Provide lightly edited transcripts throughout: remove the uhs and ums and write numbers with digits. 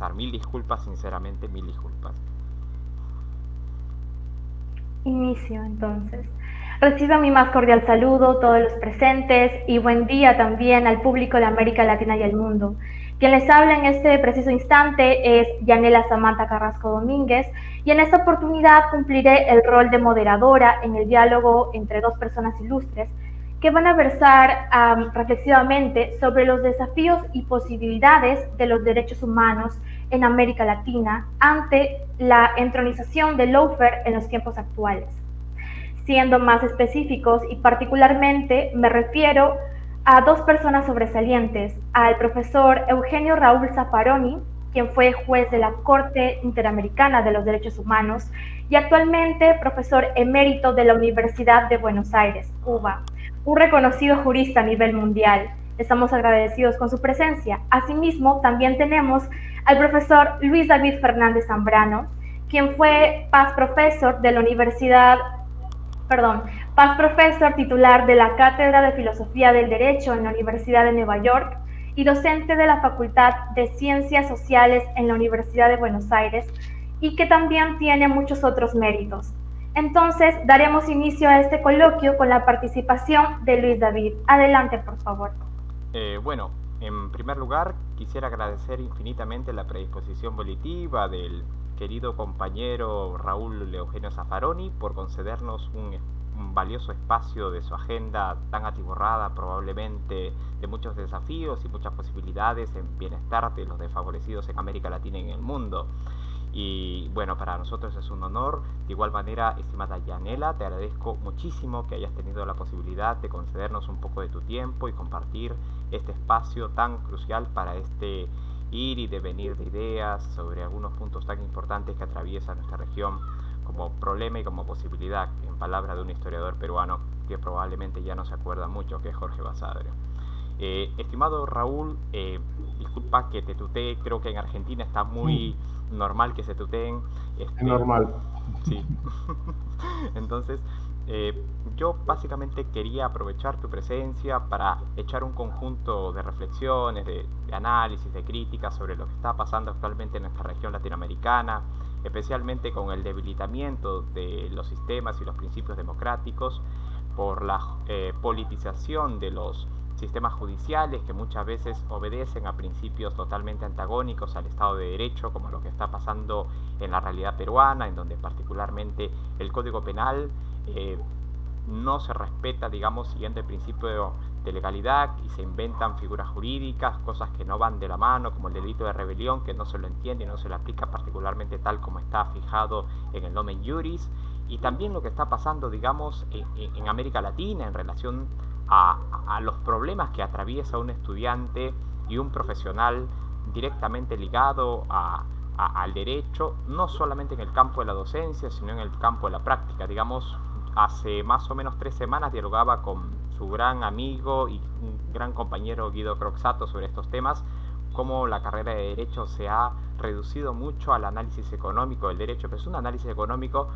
empezar. Mil disculpas, sinceramente, mil disculpas. Inicio entonces. Reciba mi más cordial saludo todos los presentes y buen día también al público de América Latina y el mundo. Quien les habla en este preciso instante es Yanela Samantha Carrasco Domínguez y en esta oportunidad cumpliré el rol de moderadora en el diálogo entre dos personas ilustres que van a versar reflexivamente sobre los desafíos y posibilidades de los derechos humanos en América Latina ante la entronización del lawfare en los tiempos actuales. Siendo más específicos y particularmente me refiero a dos personas sobresalientes, al profesor Eugenio Raúl Zaffaroni, quien fue juez de la Corte Interamericana de los Derechos Humanos y actualmente profesor emérito de la Universidad de Buenos Aires, Cuba, un reconocido jurista a nivel mundial. Estamos agradecidos con su presencia. Asimismo, también tenemos al profesor Luis David Fernández Zambrano, quien fue past professor de la Universidad Paz profesor titular de la Cátedra de Filosofía del Derecho en la Universidad de Nueva York y docente de la Facultad de Ciencias Sociales en la Universidad de Buenos Aires y que también tiene muchos otros méritos. Entonces, daremos inicio a este coloquio con la participación de Luis David. Adelante, por favor. Bueno, en primer lugar, quisiera agradecer infinitamente la predisposición volitiva del querido compañero Raúl Eugenio Zaffaroni por concedernos un valioso espacio de su agenda tan atiborrada, probablemente de muchos desafíos y muchas posibilidades en bienestar de los desfavorecidos en América Latina y en el mundo. Y bueno, para nosotros es un honor. De igual manera, estimada Yanela, te agradezco muchísimo que hayas tenido la posibilidad de concedernos un poco de tu tiempo y compartir este espacio tan crucial para este ir y devenir de ideas sobre algunos puntos tan importantes que atraviesa nuestra región como problema y como posibilidad, en palabras de un historiador peruano que probablemente ya no se acuerda mucho, que es Jorge Basadre. Estimado Raúl, disculpa que te tutee, creo que en Argentina está muy normal que se tuteen. Es normal. Sí. Entonces, yo básicamente quería aprovechar tu presencia para echar un conjunto de reflexiones, de análisis, de críticas sobre lo que está pasando actualmente en nuestra región latinoamericana, especialmente con el debilitamiento de los sistemas y los principios democráticos por la politización de los sistemas judiciales que muchas veces obedecen a principios totalmente antagónicos al Estado de Derecho, como lo que está pasando en la realidad peruana, en donde particularmente el Código Penal no se respeta, digamos, siguiendo el principio de legalidad y se inventan figuras jurídicas, cosas que no van de la mano, como el delito de rebelión, que no se lo entiende y no se le aplica particularmente tal como está fijado en el nomen juris, y también lo que está pasando, digamos, en América Latina en relación a los problemas que atraviesa un estudiante y un profesional directamente ligado al derecho, no solamente en el campo de la docencia, sino en el campo de la práctica. Digamos, hace más o menos 3 semanas dialogaba con su gran amigo y un gran compañero Guido Croxato sobre estos temas, cómo la carrera de Derecho se ha reducido mucho al análisis económico del derecho, pero es un análisis económico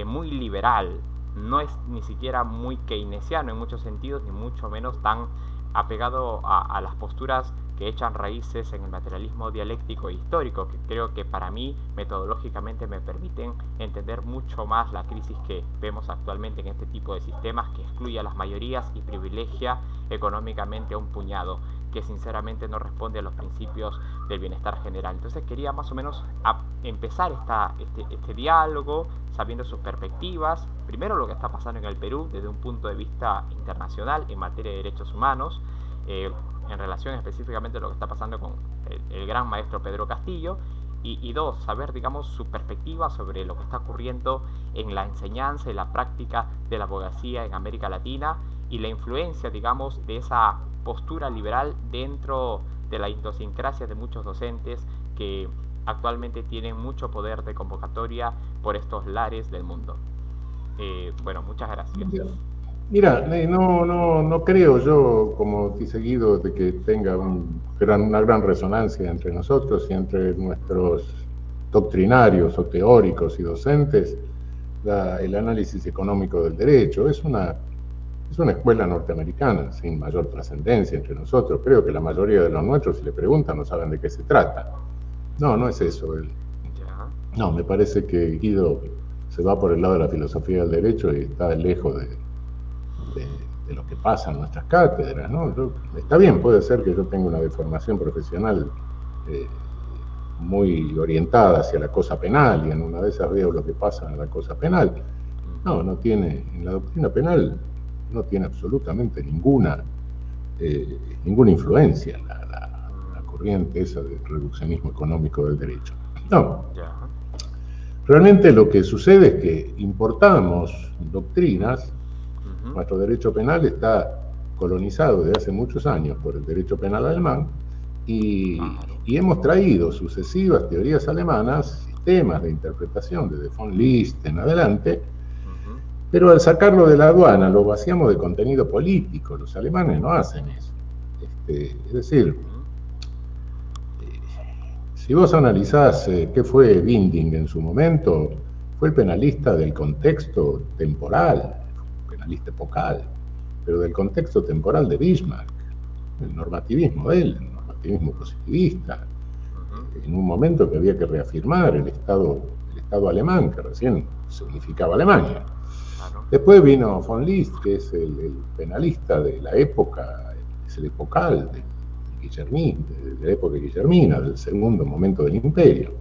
muy liberal, no es ni siquiera muy keynesiano en muchos sentidos, ni mucho menos tan apegado a las posturas que echan raíces en el materialismo dialéctico e histórico, que creo que para mí metodológicamente me permiten entender mucho más la crisis que vemos actualmente en este tipo de sistemas que excluye a las mayorías y privilegia económicamente a un puñado, que sinceramente no responde a los principios del bienestar general. Entonces quería más o menos empezar este diálogo sabiendo sus perspectivas, primero lo que está pasando en el Perú desde un punto de vista internacional en materia de derechos humanos, en relación específicamente a lo que está pasando con el gran maestro Pedro Castillo, y dos, saber, digamos, su perspectiva sobre lo que está ocurriendo en la enseñanza y la práctica de la abogacía en América Latina y la influencia, digamos, de esa postura liberal dentro de la idiosincrasia de muchos docentes que actualmente tienen mucho poder de convocatoria por estos lares del mundo. Bueno, muchas gracias. Mira, no creo yo, como dice Guido, de que tenga una gran resonancia entre nosotros y entre nuestros doctrinarios o teóricos y docentes el análisis económico del derecho. Es una escuela norteamericana sin mayor trascendencia entre nosotros. Creo que la mayoría de los nuestros, si le preguntan, no saben de qué se trata. No, no es eso. No, me parece que Guido se va por el lado de la filosofía del derecho y está lejos de lo que pasa en nuestras cátedras, ¿no? Está bien, puede ser que yo tenga una deformación profesional muy orientada hacia la cosa penal y en una de esas veo lo que pasa en la cosa penal. No, no tiene, en la doctrina penal no tiene absolutamente ninguna influencia la corriente esa del reduccionismo económico del derecho. No. Realmente lo que sucede es que importamos doctrinas. Nuestro derecho penal está colonizado desde hace muchos años por el derecho penal alemán y hemos traído sucesivas teorías alemanas, sistemas de interpretación desde von List en adelante, pero al sacarlo de la aduana lo vaciamos de contenido político. Los alemanes no hacen eso. Es decir, si vos analizás qué fue Winding en su momento, fue el penalista del contexto temporal, penalista epocal, pero del contexto temporal de Bismarck, el normativismo de él, el normativismo positivista, en un momento que había que reafirmar el Estado alemán, que recién se unificaba Alemania. Después vino von List, que es el penalista de la época, es el epocal de la época guillermina, del segundo momento del imperio.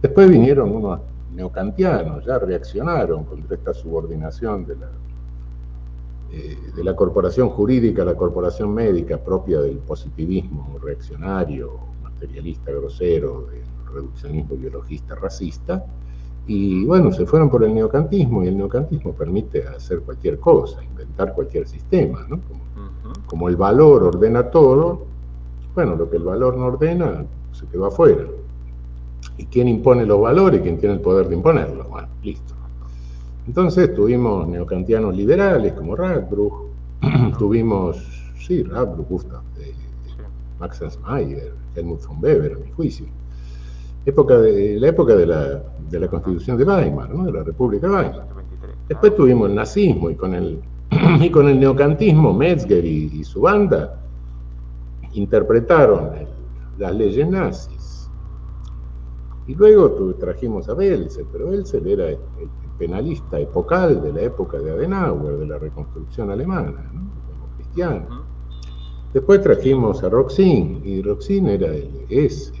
Después vinieron unos neocantianos, ya reaccionaron contra esta subordinación de la corporación jurídica a la corporación médica propia del positivismo reaccionario, materialista, grosero, del reduccionismo biologista, racista, y bueno, se fueron por el neocantismo, y el neocantismo permite hacer cualquier cosa, inventar cualquier sistema, ¿no? Como el valor ordena todo, bueno, lo que el valor no ordena se quedó afuera. ¿Y quién impone los valores? ¿Quién tiene el poder de imponerlos? Bueno, listo. Entonces tuvimos neocantianos liberales como Radbruch, tuvimos, Radbruch, Gustav, Max Ensmayer, Helmut von Weber, a mi juicio. La época de la Constitución de Weimar, ¿no? De la República de Weimar. Después tuvimos el nazismo y con el neocantismo, Metzger y su banda interpretaron las leyes nazis. Y luego trajimos a Belzel, pero Belzel era el penalista epocal de la época de Adenauer, de la reconstrucción alemana, ¿no? Como cristiano. Después trajimos a Roxin, y Roxin es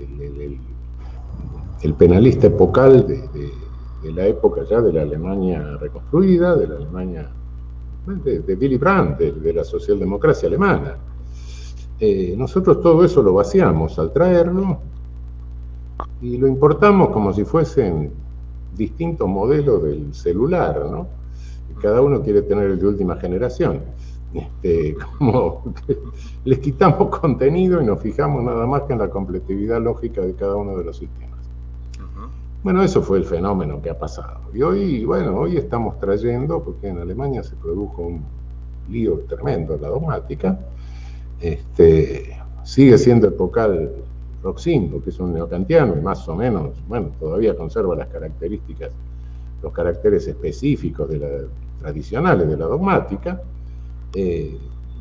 el penalista epocal de la época ya de la Alemania reconstruida, de la Alemania de Willy Brandt, de la socialdemocracia alemana. Nosotros todo eso lo vaciamos al traerlo y lo importamos como si fuesen distintos modelos del celular, ¿no? Y cada uno quiere tener el de última generación. Como les quitamos contenido y nos fijamos nada más que en la completividad lógica de cada uno de los sistemas. Bueno, eso fue el fenómeno que ha pasado. Y hoy estamos trayendo, porque en Alemania se produjo un lío tremendo en la dogmática, sigue siendo epocal Roxin, porque es un neocantiano y más o menos, bueno, todavía conserva las características, los caracteres específicos tradicionales de la dogmática,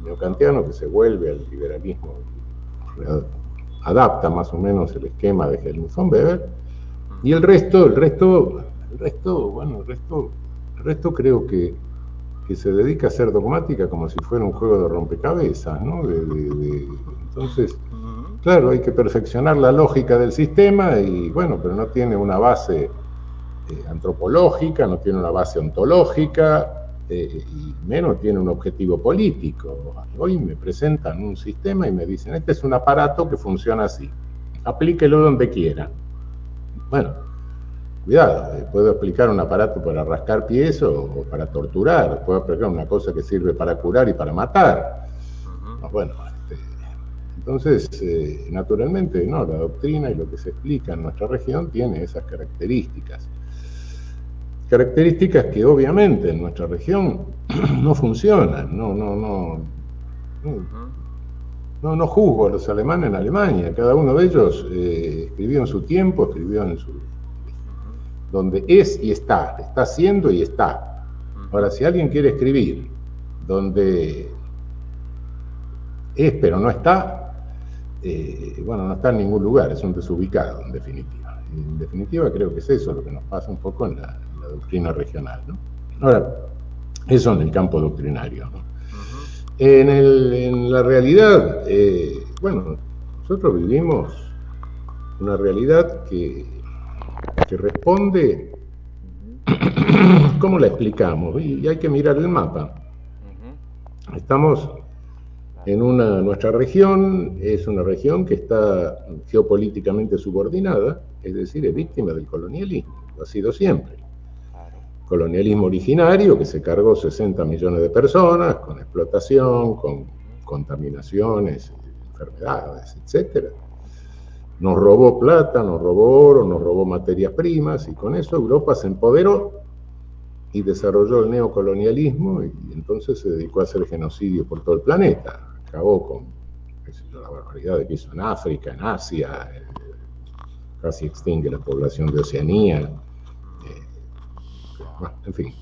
neocantiano que se vuelve al liberalismo, adapta más o menos el esquema de Helmut von Weber, y el resto creo que se dedica a hacer dogmática como si fuera un juego de rompecabezas, ¿no? Entonces, claro, hay que perfeccionar la lógica del sistema y bueno, pero no tiene una base antropológica, no tiene una base ontológica y menos tiene un objetivo político. Hoy me presentan un sistema y me dicen, este es un aparato que funciona así, aplíquelo donde quiera. Bueno, cuidado, puedo explicar un aparato para rascar pies o para torturar, puedo explicar una cosa que sirve para curar y para matar. Bueno, entonces, naturalmente, no, la doctrina y lo que se explica en nuestra región tiene esas características. Características que obviamente en nuestra región no funcionan, no juzgo a los alemanes en Alemania, cada uno de ellos escribió en su tiempo, escribió en su... donde es y está haciendo y está. Ahora, si alguien quiere escribir donde es pero no está, bueno, no está en ningún lugar, es un desubicado, en definitiva. En definitiva, creo que es eso lo que nos pasa un poco en la doctrina regional, ¿no? Ahora, eso en el campo doctrinario, ¿no? En la realidad, bueno, nosotros vivimos una realidad que responde, ¿cómo la explicamos? Y hay que mirar el mapa. Estamos en nuestra región, es una región que está geopolíticamente subordinada, es decir, es víctima del colonialismo, lo ha sido siempre. Colonialismo originario que se cargó 60 millones de personas, con explotación, con contaminaciones, enfermedades, etc. Nos robó plata, nos robó oro, nos robó materias primas, y con eso Europa se empoderó y desarrolló el neocolonialismo, y entonces se dedicó a hacer genocidio por todo el planeta. Acabó con, qué sé yo, la barbaridad que hizo en África, en Asia, casi extingue la población de Oceanía, bueno, en fin.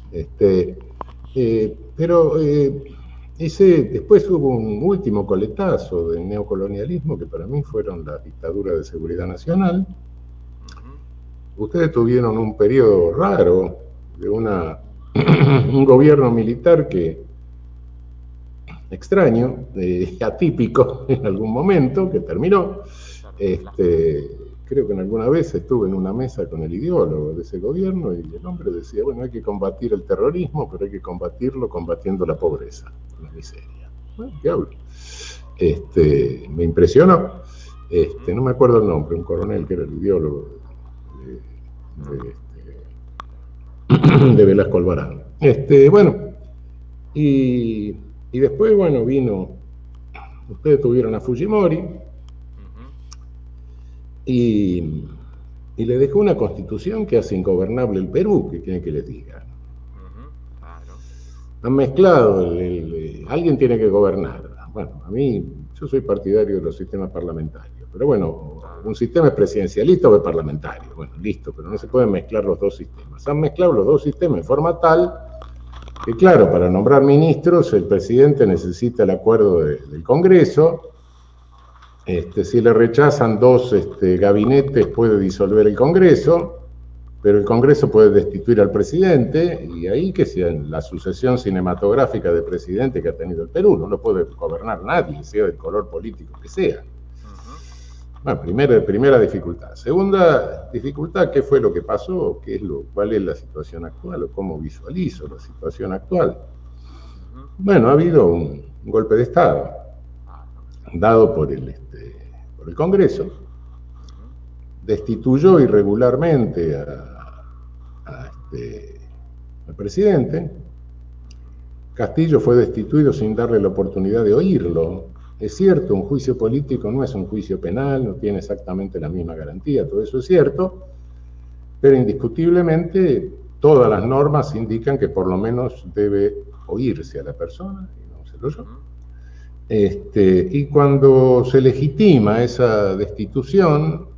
Pero después hubo un último coletazo del neocolonialismo que para mí fueron las dictaduras de seguridad nacional. Ustedes tuvieron un periodo raro de un gobierno militar extraño, atípico en algún momento, que terminó. Creo que en alguna vez estuve en una mesa con el ideólogo de ese gobierno y el hombre decía, bueno, hay que combatir el terrorismo, pero hay que combatirlo combatiendo la pobreza, la miseria. Bueno, ¿qué hablo? Me impresionó. No me acuerdo el nombre, un coronel que era el ideólogo de Velasco Alvarado. Bueno, y después, bueno, ustedes tuvieron a Fujimori, y le dejó una constitución que hace ingobernable el Perú, que quieren que les diga. Han mezclado, alguien tiene que gobernar. Bueno, yo soy partidario de los sistemas parlamentarios, pero bueno, un sistema es presidencialista o es parlamentario. Bueno, listo, pero no se pueden mezclar los dos sistemas. Han mezclado los dos sistemas de forma tal que, claro, para nombrar ministros el presidente necesita el acuerdo del Congreso. Si le rechazan dos gabinetes puede disolver el Congreso, pero el Congreso puede destituir al presidente, y ahí que sea la sucesión cinematográfica de presidente que ha tenido el Perú, no lo puede gobernar nadie, sea del color político que sea. Bueno, primera dificultad. Segunda dificultad, ¿qué fue lo que pasó? ¿Cuál es la situación actual? ¿O cómo visualizo la situación actual? Bueno, ha habido un golpe de Estado dado por el Congreso, destituyó irregularmente al presidente. Castillo fue destituido sin darle la oportunidad de oírlo. Es cierto, un juicio político no es un juicio penal, no tiene exactamente la misma garantía, todo eso es cierto, pero indiscutiblemente todas las normas indican que por lo menos debe oírse a la persona, y no se lo oyó. Y cuando se legitima esa destitución,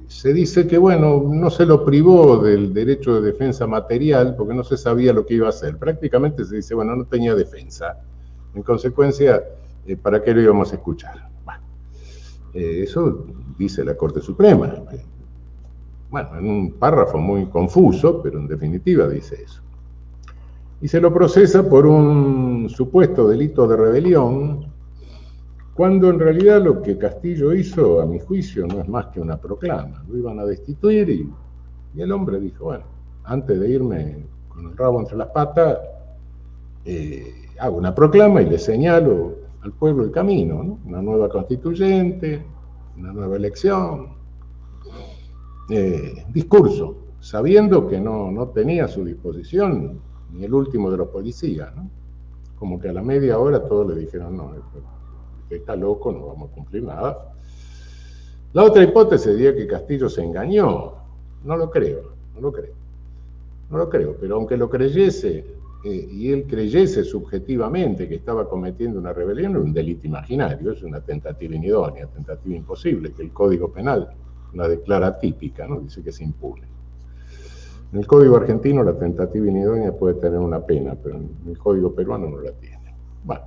se dice que, bueno, no se lo privó del derecho de defensa material porque no se sabía lo que iba a hacer. Prácticamente se dice, bueno, no tenía defensa. En consecuencia, ¿para qué lo íbamos a escuchar? Bueno, eso dice la Corte Suprema. Bueno, en un párrafo muy confuso, pero en definitiva dice eso. Y se lo procesa por un supuesto delito de rebelión, cuando en realidad lo que Castillo hizo, a mi juicio, no es más que una proclama. Lo iban a destituir y el hombre dijo, bueno, antes de irme con el rabo entre las patas, hago una proclama y le señalo al pueblo el camino, ¿no? Una nueva constituyente, una nueva elección, discurso, sabiendo que no tenía a su disposición ni el último de los policías, ¿no? Como que a la media hora todos le dijeron, no, está loco, no vamos a cumplir nada. La otra hipótesis sería que Castillo se engañó. No lo creo, pero aunque lo creyese, y él creyese subjetivamente que estaba cometiendo una rebelión, era un delito imaginario, es una tentativa inidónea, tentativa imposible, que el Código Penal la declara típica, ¿no? Dice que es impune. En el Código argentino la tentativa inidónea puede tener una pena, pero en el Código peruano no la tiene. Bueno,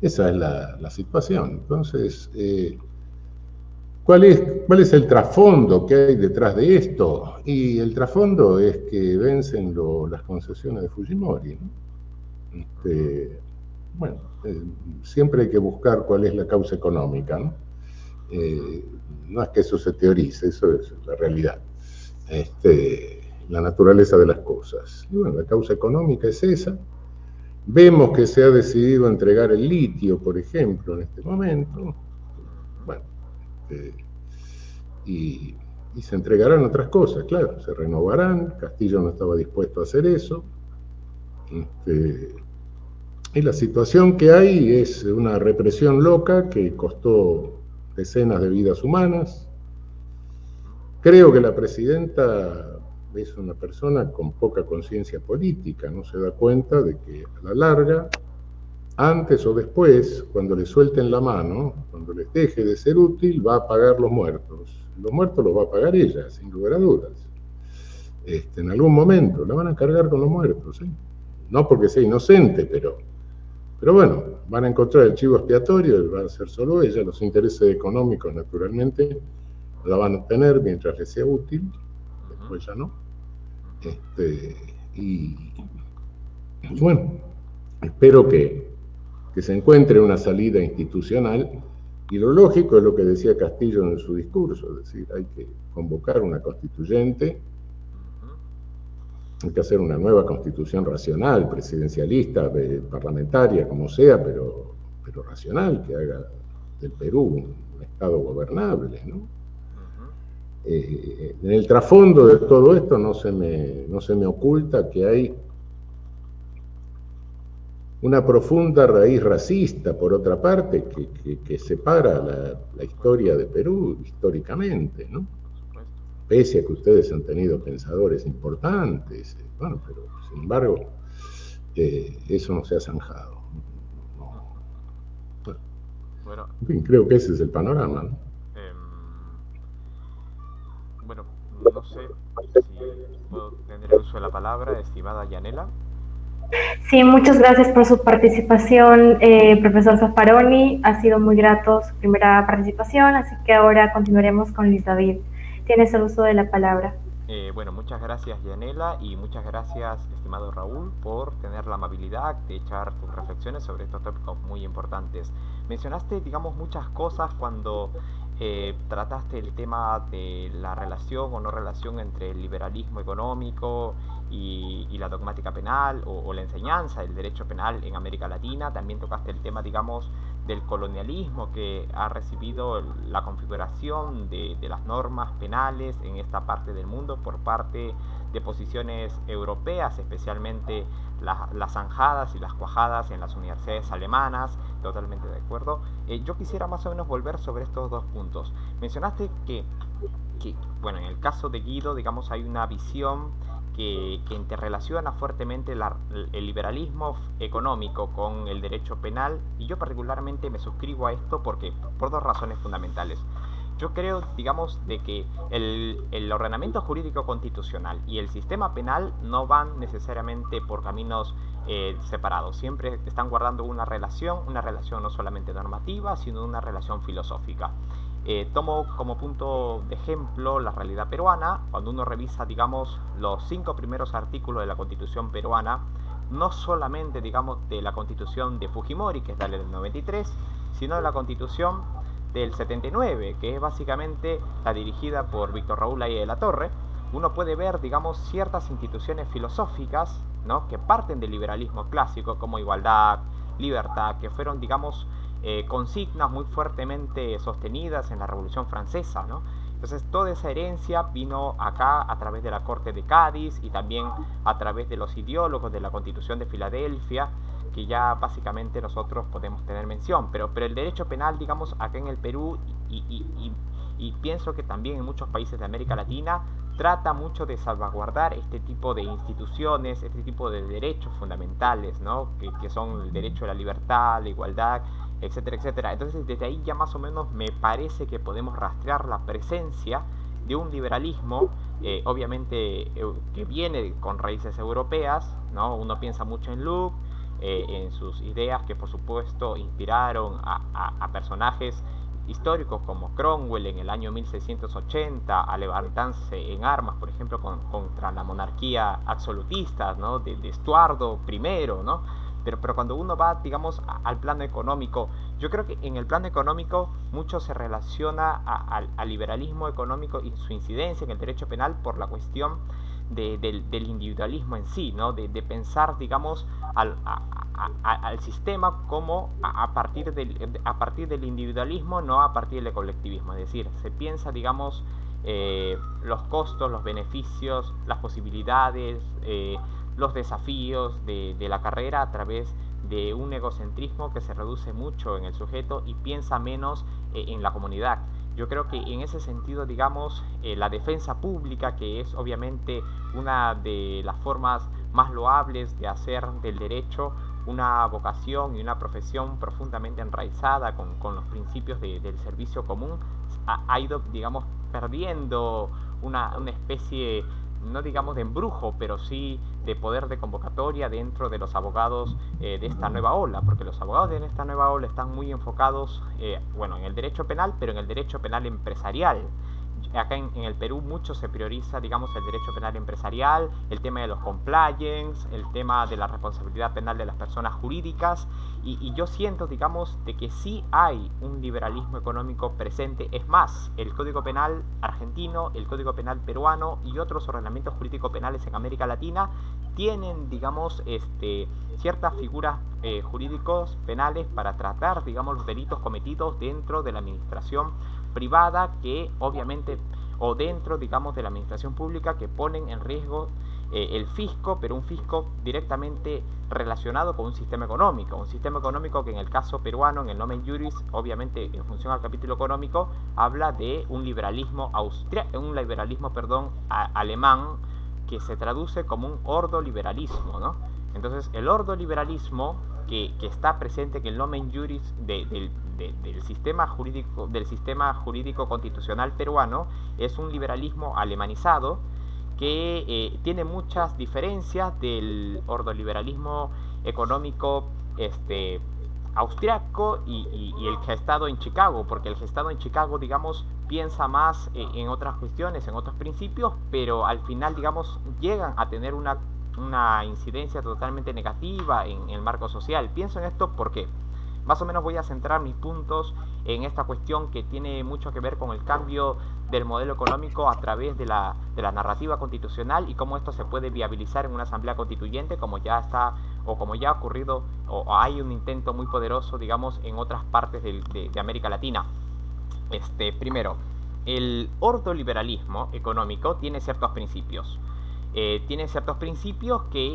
Esa es la situación. Entonces, ¿cuál es el trasfondo que hay detrás de esto? Y el trasfondo es que vencen las concesiones de Fujimori, ¿no? Bueno, siempre hay que buscar cuál es la causa económica, ¿no? No es que eso se teorice, eso es la realidad, la naturaleza de las cosas. Y bueno, la causa económica es esa. Vemos que se ha decidido entregar el litio, por ejemplo, en este momento. Bueno, y se entregarán otras cosas, claro, se renovarán. Castillo no estaba dispuesto a hacer eso. Y la situación que hay es una represión loca que costó decenas de vidas humanas. Creo que la presidenta es una persona con poca conciencia política, no se da cuenta de que a la larga, antes o después, cuando le suelten la mano, cuando les deje de ser útil, va a pagar los muertos. Los muertos los va a pagar ella, sin lugar a dudas. En algún momento la van a cargar con los muertos, ¿sí? No porque sea inocente, pero bueno, van a encontrar el chivo expiatorio, va a ser solo ella. Los intereses económicos, naturalmente, la van a obtener mientras les sea útil, después ya no. Y bueno, espero que se encuentre una salida institucional, y lo lógico es lo que decía Castillo en su discurso, es decir, hay que convocar una constituyente, hay que hacer una nueva constitución racional, presidencialista, parlamentaria, como sea, pero racional, que haga del Perú un Estado gobernable, ¿no? En el trasfondo de todo esto no se me oculta que hay una profunda raíz racista, por otra parte, que separa la historia de Perú históricamente, ¿no? Pese a que ustedes han tenido pensadores importantes, bueno, pero sin embargo, eso no se ha zanjado. Bueno, en fin, creo que ese es el panorama, ¿no? Bueno, no sé si puedo tener el uso de la palabra, estimada Yanela. Sí, muchas gracias por su participación, profesor Zaffaroni. Ha sido muy grato su primera participación, así que ahora continuaremos con Luis David. Tienes el uso de la palabra. Bueno, muchas gracias Yanela, y muchas gracias, estimado Raúl, por tener la amabilidad de echar tus reflexiones sobre estos tópicos muy importantes. Mencionaste, digamos, muchas cosas cuando trataste el tema de la relación o no relación entre el liberalismo económico y la dogmática penal o la enseñanza del derecho penal en América Latina. También tocaste el tema, digamos, del colonialismo que ha recibido la configuración de las normas penales en esta parte del mundo por parte de posiciones europeas, especialmente las zanjadas y las cuajadas en las universidades alemanas. Totalmente de acuerdo. Yo quisiera más o menos volver sobre estos dos puntos. Mencionaste que bueno, en el caso de Guido, digamos, hay una visión que interrelaciona fuertemente el liberalismo económico con el derecho penal, y yo particularmente me suscribo a esto por dos razones fundamentales. Yo creo, digamos, de que el ordenamiento jurídico constitucional y el sistema penal no van necesariamente por caminos separados. Siempre están guardando una relación no solamente normativa, sino una relación filosófica. Tomo como punto de ejemplo la realidad peruana. Cuando uno revisa, digamos, los 5 primeros artículos de la Constitución peruana, no solamente, digamos, de la Constitución de Fujimori, que es la del 93, sino de la Constitución del 79, que es básicamente la dirigida por Víctor Raúl Laya de la Torre, uno puede ver, digamos, ciertas instituciones filosóficas, ¿no?, que parten del liberalismo clásico, como igualdad, libertad, que fueron, digamos, consignas muy fuertemente sostenidas en la Revolución Francesa, ¿no? Entonces toda esa herencia vino acá a través de la Corte de Cádiz y también a través de los ideólogos de la Constitución de Filadelfia, que ya básicamente nosotros podemos tener mención, pero el derecho penal, digamos, acá en el Perú y pienso que también en muchos países de América Latina, trata mucho de salvaguardar este tipo de instituciones, este tipo de derechos fundamentales, ¿no?, que son el derecho a la libertad, la igualdad, etcétera, etcétera. Entonces desde ahí ya más o menos me parece que podemos rastrear la presencia de un liberalismo, obviamente que viene con raíces europeas, ¿no? Uno piensa mucho en Locke, en sus ideas, que por supuesto inspiraron a personajes históricos como Cromwell en el año 1680 a levantarse en armas, por ejemplo, contra la monarquía absolutista, ¿no? de Estuardo I, ¿no? Pero cuando uno va, digamos, al plano económico, yo creo que en el plano económico mucho se relaciona al liberalismo económico y su incidencia en el derecho penal por la cuestión del individualismo en sí, ¿no? de pensar, digamos, al sistema como a partir del individualismo, no a partir del colectivismo. Es decir, se piensa, digamos, los costos, los beneficios, las posibilidades, los desafíos de la carrera a través de un egocentrismo que se reduce mucho en el sujeto y piensa menos en la comunidad. Yo creo que en ese sentido, digamos, la defensa pública, que es obviamente una de las formas más loables de hacer del derecho una vocación y una profesión profundamente enraizada con los principios del servicio común, ha ido, digamos, perdiendo una especie, no digamos de embrujo, pero sí de poder de convocatoria dentro de los abogados de esta nueva ola, porque los abogados de esta nueva ola están muy enfocados, bueno, en el derecho penal, pero en el derecho penal empresarial. Acá en el Perú mucho se prioriza, digamos, el derecho penal empresarial, el tema de los compliance, el tema de la responsabilidad penal de las personas jurídicas, y yo siento, digamos, de que sí hay un liberalismo económico presente. Es más, el Código Penal argentino, el Código Penal peruano y otros ordenamientos jurídicos penales en América Latina tienen, digamos, ciertas figuras jurídicos penales para tratar, digamos, los delitos cometidos dentro de la administración privada, que obviamente, o dentro, digamos, de la administración pública, que ponen en riesgo el fisco, pero un fisco directamente relacionado con un sistema económico que en el caso peruano, en el Nomen Juris, obviamente en función al capítulo económico, habla de un liberalismo alemán, que se traduce como un ordoliberalismo, ¿no? Entonces, el ordoliberalismo que está presente en el Nomen Juris del sistema jurídico constitucional peruano es un liberalismo alemanizado que tiene muchas diferencias del ordoliberalismo económico austriaco y el gestado en Chicago, porque el gestado en Chicago, digamos, piensa más en otras cuestiones, en otros principios, pero al final, digamos, llegan a tener una incidencia totalmente negativa en el marco social. Pienso en esto porque más o menos voy a centrar mis puntos en esta cuestión que tiene mucho que ver con el cambio del modelo económico a través de la narrativa constitucional y cómo esto se puede viabilizar en una asamblea constituyente, como ya está o como ya ha ocurrido, o hay un intento muy poderoso, digamos, en otras partes de América Latina. Primero, el ordoliberalismo económico tiene ciertos principios. Que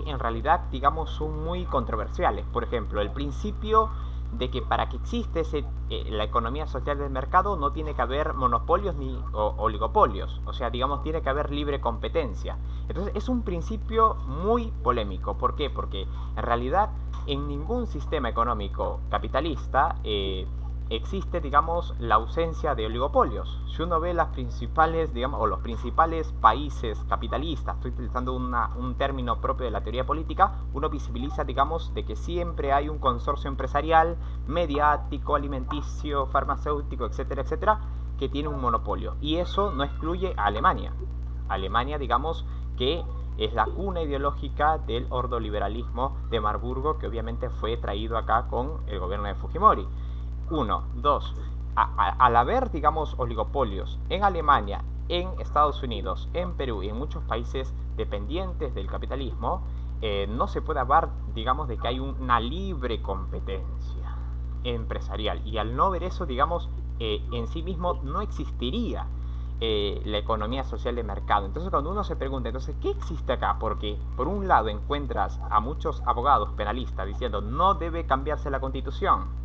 en realidad, digamos, son muy controversiales. Por ejemplo, el principio de que para que exista la economía social del mercado no tiene que haber monopolios ni oligopolios, o sea, digamos, tiene que haber libre competencia. Entonces es un principio muy polémico. ¿Por qué? Porque en realidad en ningún sistema económico capitalista existe, digamos, la ausencia de oligopolios. Si uno ve las principales, digamos, o los principales países capitalistas, estoy utilizando un término propio de la teoría política, uno visibiliza, digamos, de que siempre hay un consorcio empresarial, mediático, alimenticio, farmacéutico, etcétera, etcétera, que tiene un monopolio. Y eso no excluye a Alemania. Alemania, digamos, que es la cuna ideológica del ordoliberalismo de Marburgo, que obviamente fue traído acá con el gobierno de Fujimori. 1, 2, al haber, digamos, oligopolios en Alemania, en Estados Unidos, en Perú y en muchos países dependientes del capitalismo, no se puede hablar, digamos, de que hay una libre competencia empresarial. Y al no ver eso, digamos, en sí mismo no existiría la economía social de mercado. Entonces, cuando uno se pregunta, entonces, ¿qué existe acá? Porque por un lado encuentras a muchos abogados penalistas diciendo no debe cambiarse la Constitución.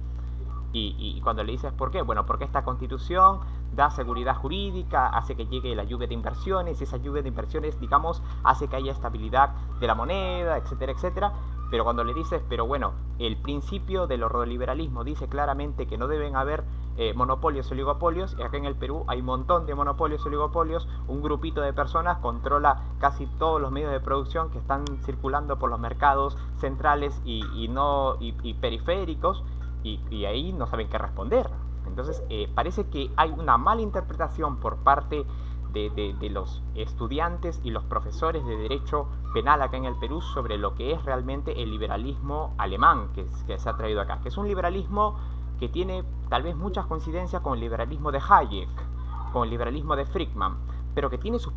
Y cuando le dices ¿por qué? Bueno, porque esta Constitución da seguridad jurídica, hace que llegue la lluvia de inversiones, y esa lluvia de inversiones, digamos, hace que haya estabilidad de la moneda, etcétera, etcétera. Pero cuando le dices, pero bueno, el principio del ordoliberalismo dice claramente que no deben haber monopolios y oligopolios, y acá en el Perú hay un montón de monopolios y oligopolios. Un grupito de personas controla casi todos los medios de producción que están circulando por los mercados centrales y periféricos, y ahí no saben qué responder. Entonces parece que hay una mala interpretación por parte de los estudiantes y los profesores de derecho penal acá en el Perú sobre lo que es realmente el liberalismo alemán que se ha traído acá, que es un liberalismo que tiene tal vez muchas coincidencias con el liberalismo de Hayek, con el liberalismo de Friedman, pero que tiene sus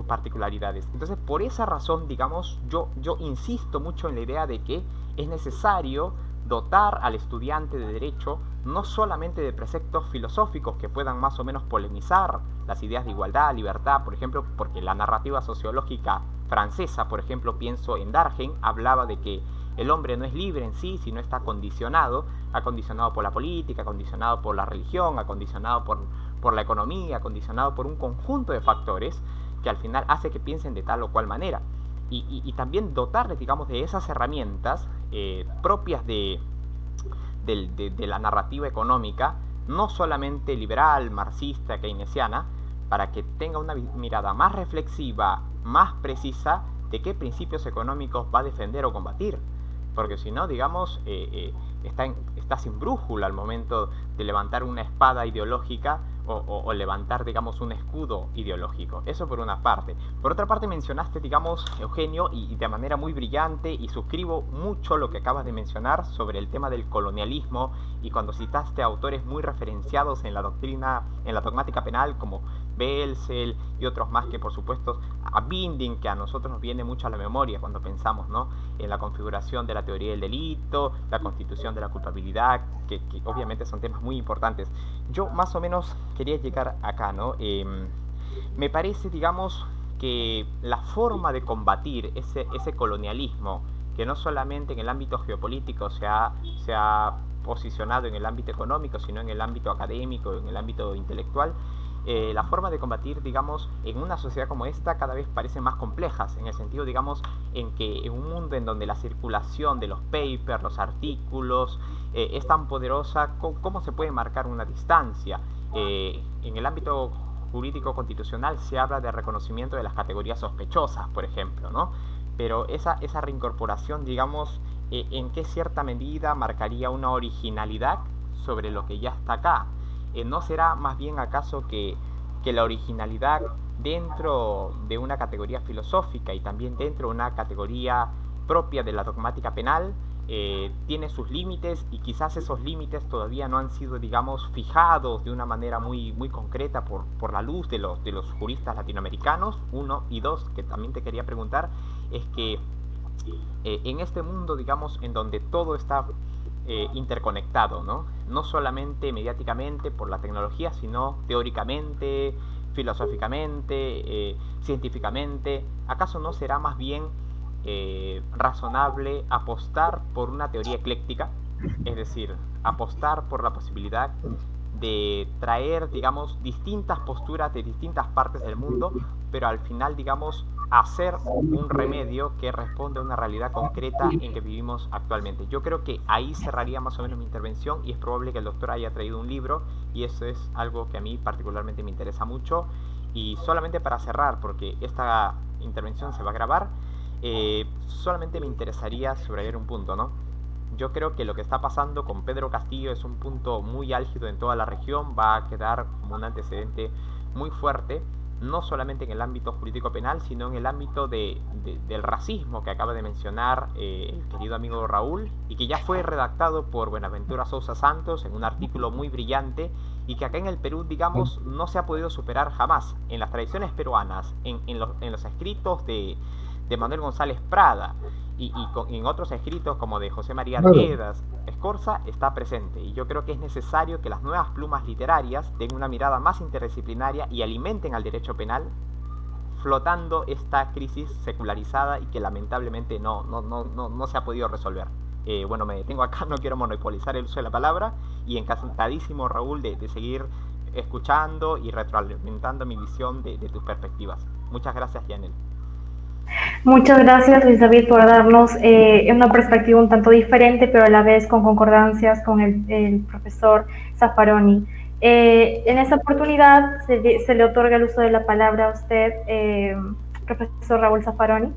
particularidades. Entonces, por esa razón, digamos, yo insisto mucho en la idea de que es necesario dotar al estudiante de derecho no solamente de preceptos filosóficos que puedan más o menos polemizar las ideas de igualdad, libertad, por ejemplo, porque la narrativa sociológica francesa, por ejemplo, pienso en Dargen, hablaba de que el hombre no es libre en sí, sino está acondicionado por la política, acondicionado por la religión, acondicionado por la economía, acondicionado por un conjunto de factores que al final hace que piensen de tal o cual manera. Y también dotarles, digamos, de esas herramientas propias de la narrativa económica, no solamente liberal, marxista, keynesiana, para que tenga una mirada más reflexiva, más precisa de qué principios económicos va a defender o combatir. Porque si no, digamos, está sin brújula al momento de levantar una espada ideológica o levantar, digamos, un escudo ideológico. Eso por una parte. Por otra parte mencionaste, digamos, Eugenio, y de manera muy brillante, y suscribo mucho lo que acabas de mencionar sobre el tema del colonialismo, y cuando citaste a autores muy referenciados en la doctrina, en la dogmática penal, como Belzel y otros más, que por supuesto, a Binding, que a nosotros nos viene mucho a la memoria cuando pensamos, ¿no?, en la configuración de la teoría del delito, la constitución de la culpabilidad, que obviamente son temas muy importantes. Yo más o menos quería llegar acá, ¿no? Me parece, digamos, que la forma de combatir ese colonialismo, que no solamente en el ámbito geopolítico se ha posicionado en el ámbito económico, sino en el ámbito académico, en el ámbito intelectual, la forma de combatir, digamos, en una sociedad como esta cada vez parecen más complejas, en el sentido, digamos, en que en un mundo en donde la circulación de los papers, los artículos, es tan poderosa, ¿cómo se puede marcar una distancia? En el ámbito jurídico constitucional se habla de reconocimiento de las categorías sospechosas, por ejemplo, ¿no? Pero esa reincorporación, digamos, ¿en qué cierta medida marcaría una originalidad sobre lo que ya está acá? ¿No será más bien acaso que la originalidad dentro de una categoría filosófica y también dentro de una categoría propia de la dogmática penal tiene sus límites, y quizás esos límites todavía no han sido, digamos, fijados de una manera muy, muy concreta por la luz de los juristas latinoamericanos? Uno, y dos, que también te quería preguntar, es que en este mundo, digamos, en donde todo está interconectado, ¿no? No solamente mediáticamente por la tecnología, sino teóricamente, filosóficamente, científicamente, ¿acaso no será más bien razonable apostar por una teoría ecléctica? Es decir, apostar por la posibilidad de traer, digamos, distintas posturas de distintas partes del mundo, pero al final, digamos, hacer un remedio que responde a una realidad concreta en que vivimos actualmente. Yo creo que ahí cerraría más o menos mi intervención, y es probable que el doctor haya traído un libro, y eso es algo que a mí particularmente me interesa mucho. Y solamente para cerrar, porque esta intervención se va a grabar, solamente me interesaría subrayar un punto, ¿no? Yo creo que lo que está pasando con Pedro Castillo es un punto muy álgido en toda la región, va a quedar como un antecedente muy fuerte, no solamente en el ámbito jurídico penal, sino en el ámbito del racismo que acaba de mencionar el querido amigo Raúl, y que ya fue redactado por Buenaventura Sousa Santos en un artículo muy brillante, y que acá en el Perú, digamos, no se ha podido superar jamás. En las tradiciones peruanas, en los escritos de Manuel González Prada, y en otros escritos como de José María Arguedas Escorza, está presente. Y yo creo que es necesario que las nuevas plumas literarias den una mirada más interdisciplinaria y alimenten al derecho penal, flotando esta crisis secularizada y que lamentablemente no se ha podido resolver. Bueno, me detengo acá, no quiero monopolizar el uso de la palabra, y encantadísimo, Raúl, de seguir escuchando y retroalimentando mi visión de tus perspectivas. Muchas gracias, Yanel. Muchas gracias, Luis David, por darnos una perspectiva un tanto diferente, pero a la vez con concordancias con el profesor Zaffaroni. En esta oportunidad se le otorga el uso de la palabra a usted, profesor Raúl Zaffaroni,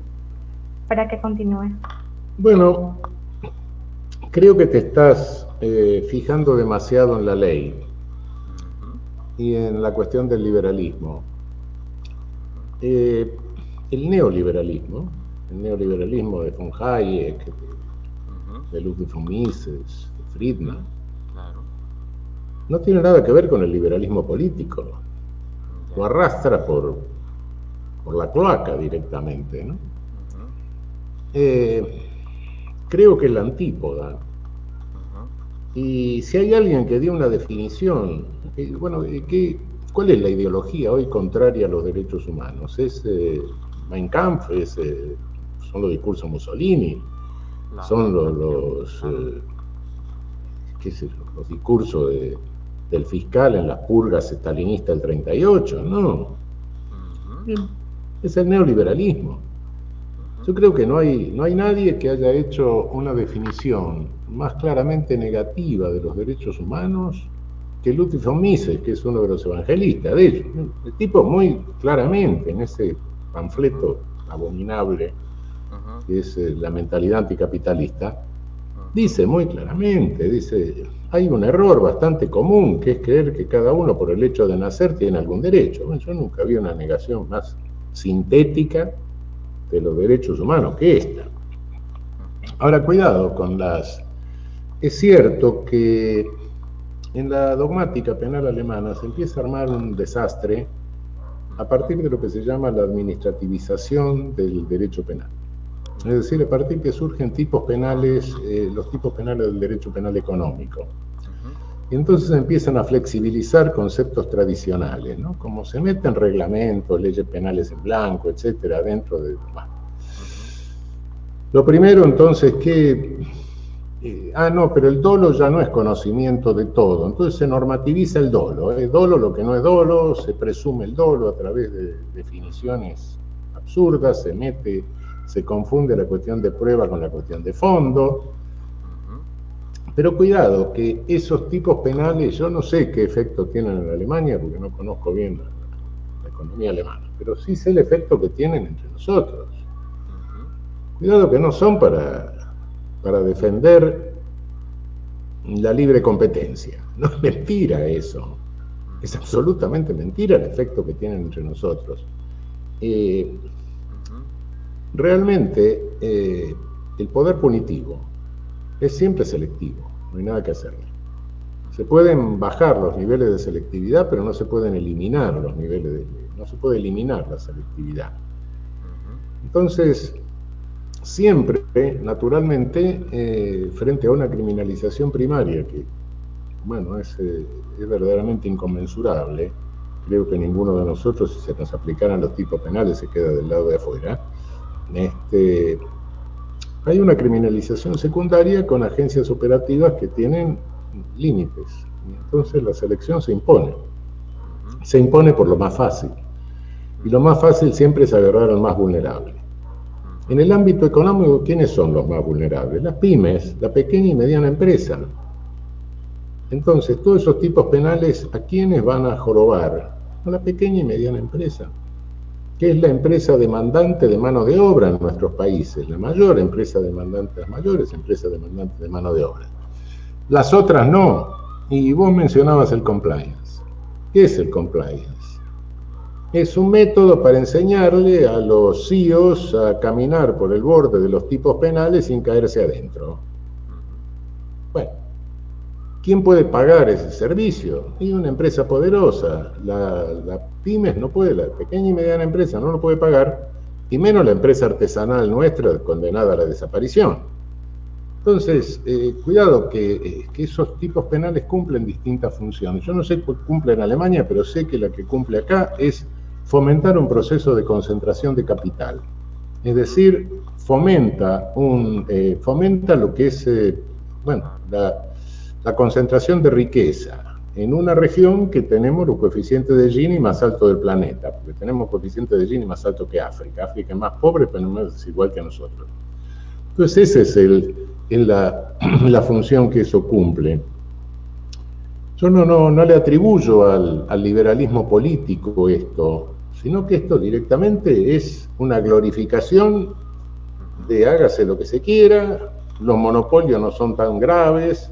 para que continúe. Bueno, creo que te estás fijando demasiado en la ley y en la cuestión del liberalismo. El neoliberalismo de von Hayek, de Ludwig von Mises, de Friedman, no tiene nada que ver con el liberalismo político. Lo arrastra por la cloaca directamente, ¿no? Creo que es la antípoda. Y si hay alguien que dio una definición, bueno, ¿cuál es la ideología hoy contraria a los derechos humanos? ¿Es Mein Kampf? ¿Son los discursos de Mussolini? ¿Son los discursos del fiscal en las purgas estalinistas del 38? No. Es el neoliberalismo. Yo creo que no hay nadie que haya hecho una definición más claramente negativa de los derechos humanos que Ludwig von Mises, que es uno de los evangelistas de ellos. El tipo muy claramente en ese panfleto abominable que es la mentalidad anticapitalista, dice muy claramente, hay un error bastante común, que es creer que cada uno por el hecho de nacer tiene algún derecho. Bueno, yo nunca vi una negación más sintética de los derechos humanos que esta. Ahora, cuidado con las... Es cierto que en la dogmática penal alemana se empieza a armar un desastre a partir de lo que se llama la administrativización del derecho penal. Es decir, a partir que surgen tipos penales, los tipos penales del derecho penal económico. Y entonces empiezan a flexibilizar conceptos tradicionales, ¿no? Como se meten reglamentos, leyes penales en blanco, etcétera, dentro de... Bueno. Lo primero, entonces, pero el dolo ya no es conocimiento de todo. Entonces se normativiza el dolo. Es dolo lo que no es dolo, se presume el dolo a través de definiciones absurdas, se confunde la cuestión de prueba con la cuestión de fondo. Pero cuidado, que esos tipos penales, yo no sé qué efecto tienen en Alemania, porque no conozco bien la economía alemana, pero sí sé el efecto que tienen entre nosotros. Cuidado que no son para defender la libre competencia. No es mentira eso. Es absolutamente mentira el efecto que tienen entre nosotros. Realmente, el poder punitivo es siempre selectivo, no hay nada que hacerle. Se pueden bajar los niveles de selectividad, pero no se pueden eliminar los niveles no se puede eliminar la selectividad. Entonces, siempre, naturalmente, frente a una criminalización primaria que, bueno, es verdaderamente inconmensurable, creo que ninguno de nosotros, si se nos aplicaran los tipos penales, se queda del lado de afuera. Hay una criminalización secundaria con agencias operativas que tienen límites. Y entonces la selección se impone. Se impone por lo más fácil. Y lo más fácil siempre es agarrar al más vulnerable. En el ámbito económico, ¿quiénes son los más vulnerables? Las pymes, la pequeña y mediana empresa. Entonces, todos esos tipos penales, ¿a quiénes van a jorobar? A la pequeña y mediana empresa, que es la empresa demandante de mano de obra en nuestros países, la mayor empresa demandante, las mayores empresas demandantes de mano de obra. Las otras no. Y vos mencionabas el compliance. ¿Qué es el compliance? Es un método para enseñarle a los CEOs a caminar por el borde de los tipos penales sin caerse adentro. Bueno, ¿quién puede pagar ese servicio? Y una empresa poderosa. La pymes no puede, la pequeña y mediana empresa no lo puede pagar, y menos la empresa artesanal nuestra condenada a la desaparición. Entonces, cuidado que esos tipos penales cumplen distintas funciones. Yo no sé cuál cumple en Alemania, pero sé que la que cumple acá es fomentar un proceso de concentración de capital. Es decir, fomenta lo que es, la concentración de riqueza en una región que tenemos los coeficientes de Gini más altos del planeta, porque tenemos coeficientes de Gini más altos que África. África es más pobre, pero no es igual que nosotros. Entonces, esa es la función que eso cumple. Yo no le atribuyo al liberalismo político esto, sino que esto directamente es una glorificación de hágase lo que se quiera, los monopolios no son tan graves.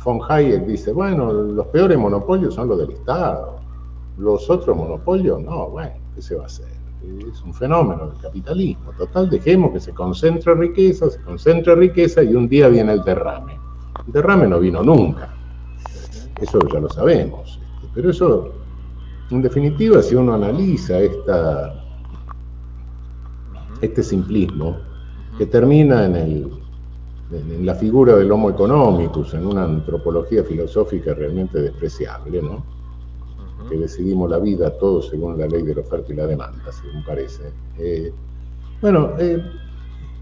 Von Hayek dice, bueno, los peores monopolios son los del Estado, los otros monopolios, no, bueno, ¿qué se va a hacer? Es un fenómeno del capitalismo. Total, dejemos que se concentre riqueza y un día viene el derrame. El derrame no vino nunca, eso ya lo sabemos, pero eso, en definitiva, si uno analiza este simplismo que termina en la figura del Homo economicus, en una antropología filosófica realmente despreciable, ¿no? Que decidimos la vida todos según la ley de la oferta y la demanda, según parece.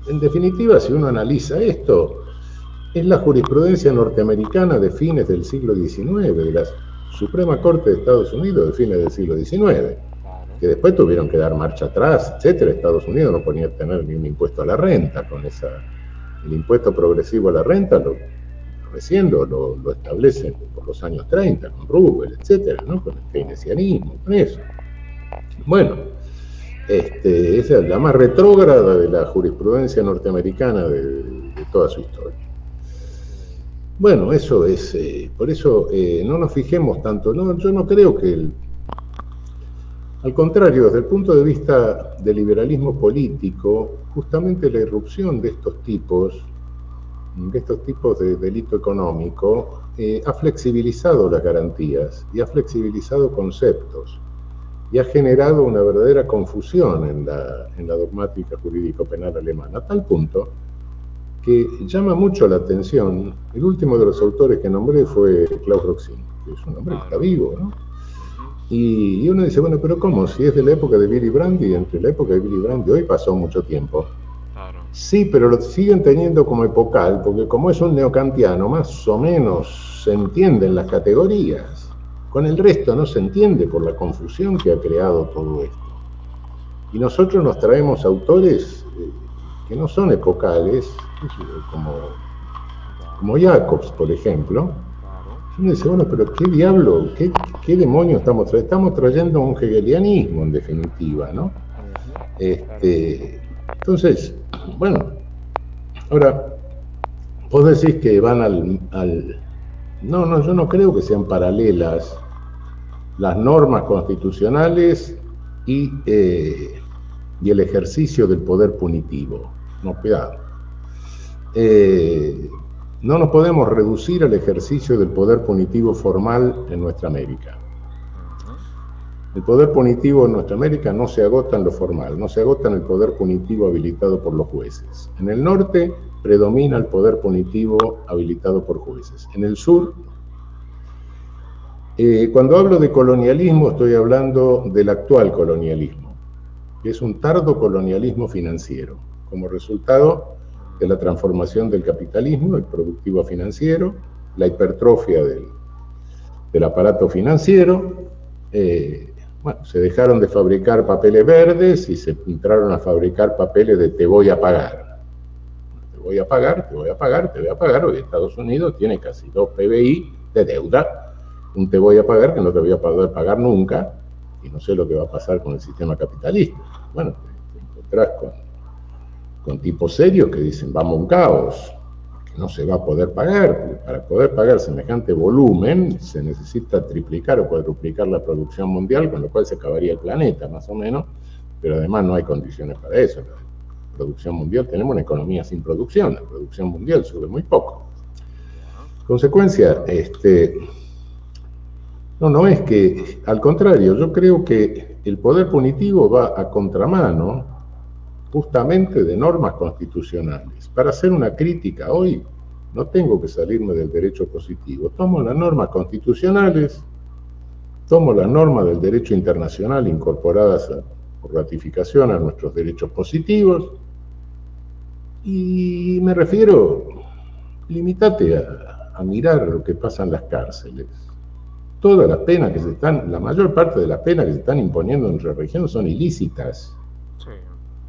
En definitiva, si uno analiza esto, es la jurisprudencia norteamericana de fines del siglo XIX, de la Suprema Corte de Estados Unidos de fines del siglo XIX, que después tuvieron que dar marcha atrás, etcétera. Estados Unidos no podía tener ni un impuesto a la renta, el impuesto progresivo a la renta recién lo establecen por los años 30, con Roosevelt, etcétera, ¿no? Con el keynesianismo, con eso. Bueno, esa es la más retrógrada de la jurisprudencia norteamericana de toda su historia. Bueno, eso es, por eso no nos fijemos tanto, no, yo no creo que al contrario, desde el punto de vista del liberalismo político, justamente la irrupción de estos tipos de delito económico ha flexibilizado las garantías y ha flexibilizado conceptos y ha generado una verdadera confusión en la dogmática jurídico-penal alemana, a tal punto que llama mucho la atención. El último de los autores que nombré fue Klaus Roxin, que es un hombre que está vivo, ¿no? Y uno dice, bueno, pero ¿cómo? Si es de la época de Willy Brandt, y entre la época de Willy Brandt y hoy pasó mucho tiempo. Claro. Sí, pero lo siguen teniendo como epocal, porque como es un neokantiano, más o menos se entienden las categorías. Con el resto no se entiende por la confusión que ha creado todo esto. Y nosotros nos traemos autores que no son epocales, como Jacobs, por ejemplo. Uno dice, bueno, pero ¿qué diablo, qué demonio estamos trayendo? Estamos trayendo un hegelianismo, en definitiva, ¿no? Entonces, bueno, ahora, vos decís que van No, yo no creo que sean paralelas las normas constitucionales y el ejercicio del poder punitivo. No, cuidado. No nos podemos reducir al ejercicio del poder punitivo formal en nuestra América. El poder punitivo en nuestra América no se agota en lo formal, no se agota en el poder punitivo habilitado por los jueces. En el norte predomina el poder punitivo habilitado por jueces. En el sur, cuando hablo de colonialismo, estoy hablando del actual colonialismo, que es un tardo colonialismo financiero, como resultado de la transformación del capitalismo, el productivo financiero, la hipertrofia del aparato financiero. Se dejaron de fabricar papeles verdes y se entraron a fabricar papeles de te voy a pagar. Te voy a pagar, te voy a pagar, te voy a pagar. Hoy Estados Unidos tiene casi 2 PBI de deuda. Un te voy a pagar que no te voy a poder pagar nunca, y no sé lo que va a pasar con el sistema capitalista. Bueno, te encontrás con tipos serios que dicen, vamos a un caos, que no se va a poder pagar, porque para poder pagar semejante volumen se necesita triplicar o cuadruplicar la producción mundial, con lo cual se acabaría el planeta, más o menos, pero además no hay condiciones para eso. La producción mundial, tenemos una economía sin producción, la producción mundial sube muy poco. Consecuencia, no es que, al contrario, yo creo que el poder punitivo va a contramano justamente de normas constitucionales. Para hacer una crítica hoy, no tengo que salirme del derecho positivo. Tomo las normas constitucionales, tomo las normas del derecho internacional incorporadas por ratificación a nuestros derechos positivos, y me refiero, limitate a mirar lo que pasa en las cárceles. Todas las penas que la mayor parte de las penas que se están imponiendo en nuestra región son ilícitas. Sí,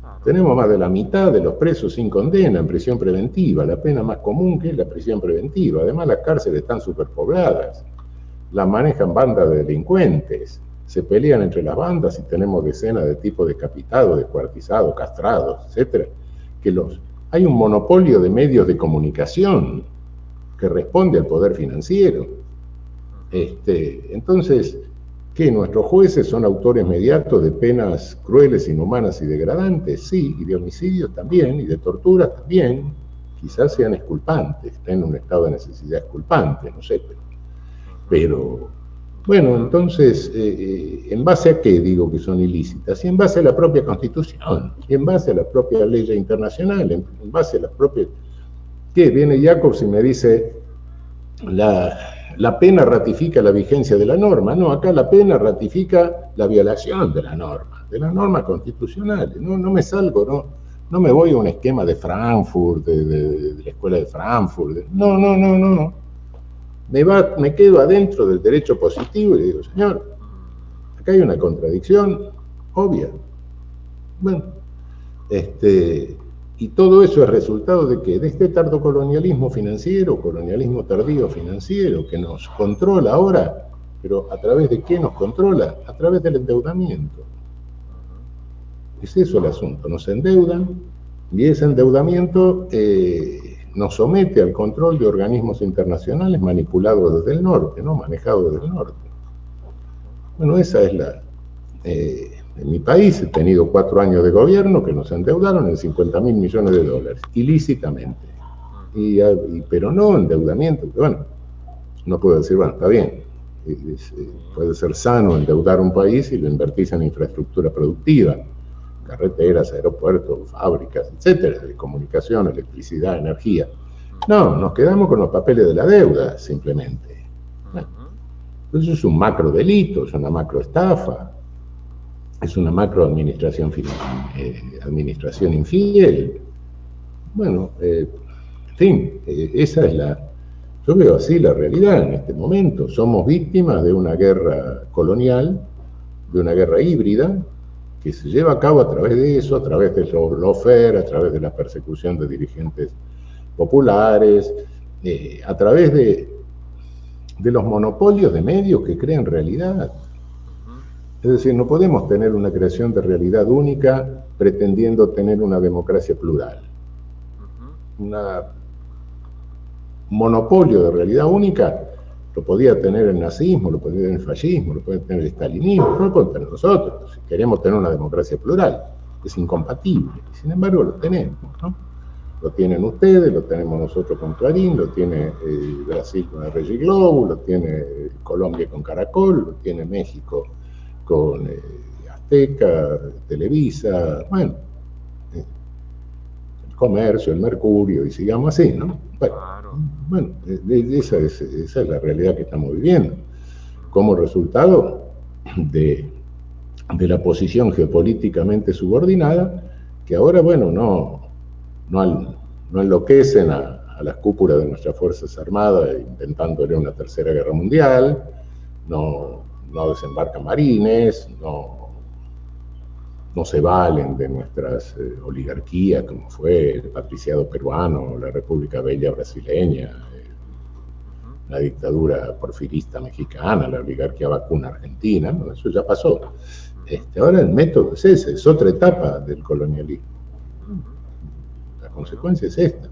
claro. Tenemos más de la mitad de los presos sin condena en prisión preventiva, la pena más común que es la prisión preventiva. Además, las cárceles están superpobladas, las manejan bandas de delincuentes, se pelean entre las bandas y tenemos decenas de tipos decapitados, descuartizados, castrados, etcétera. Hay un monopolio de medios de comunicación que responde al poder financiero. Entonces, ¿qué? ¿Nuestros jueces son autores mediatos de penas crueles, inhumanas y degradantes? Sí, y de homicidios también, y de torturas también. Quizás sean exculpantes, estén en un estado de necesidad exculpante, no sé. Pero bueno, entonces, ¿en base a qué digo que son ilícitas? Y en base a la propia Constitución, y en base a la propia ley internacional, en base a las propias... ¿Qué? Viene Jacobs y me dice, la pena ratifica la vigencia de la norma. No, acá la pena ratifica la violación de las normas constitucionales. No me salgo, no me voy a un esquema de Frankfurt, de la escuela de Frankfurt. No. Me quedo adentro del derecho positivo y le digo, señor, acá hay una contradicción obvia. Bueno, y todo eso es resultado de ¿qué? De este tardocolonialismo financiero, colonialismo tardío financiero, que nos controla ahora, pero ¿a través de qué nos controla? A través del endeudamiento. Es eso el asunto, nos endeudan y ese endeudamiento nos somete al control de organismos internacionales manipulados desde el norte, ¿no? Manejados desde el norte. Bueno, esa es la... en mi país he tenido 4 años de gobierno que nos endeudaron en $50.000 millones, ilícitamente. Pero no endeudamiento, que bueno, no puedo decir, bueno, está bien, puede ser sano endeudar un país y lo invertís en infraestructura productiva, carreteras, aeropuertos, fábricas, etcétera, de comunicación, electricidad, energía. No, nos quedamos con los papeles de la deuda, simplemente. Bueno, eso es un macro delito, es una macro estafa, es una macro administración infiel. Bueno, en fin, esa es yo veo así la realidad en este momento. Somos víctimas de una guerra colonial, de una guerra híbrida, que se lleva a cabo a través de eso, a través del lawfare, a través de la persecución de dirigentes populares, a través de los monopolios de medios que crean realidad. Es decir, no podemos tener una creación de realidad única pretendiendo tener una democracia plural. Un monopolio de realidad única lo podía tener el nazismo, lo podía tener el fascismo, lo podía tener el stalinismo, no lo podemos tener nosotros. Si queremos tener una democracia plural, es incompatible. Sin embargo, lo tenemos, ¿no? Lo tienen ustedes, lo tenemos nosotros con Clarín, lo tiene Brasil con el Regi Globo, lo tiene Colombia con Caracol, lo tiene México con Azteca, Televisa, bueno, el Comercio, el Mercurio, y sigamos así, ¿no? Bueno, esa es la realidad que estamos viviendo, como resultado de la posición geopolíticamente subordinada, que ahora, bueno, no enloquecen a las cúpulas de nuestras Fuerzas Armadas intentándole una tercera guerra mundial, no desembarcan marines, no se valen de nuestras oligarquías, como fue el patriciado peruano, la República Bella brasileña, la dictadura porfirista mexicana, la oligarquía vacuna argentina, ¿no? Eso ya pasó. Ahora el método es ese, es otra etapa del colonialismo. La consecuencia es esta.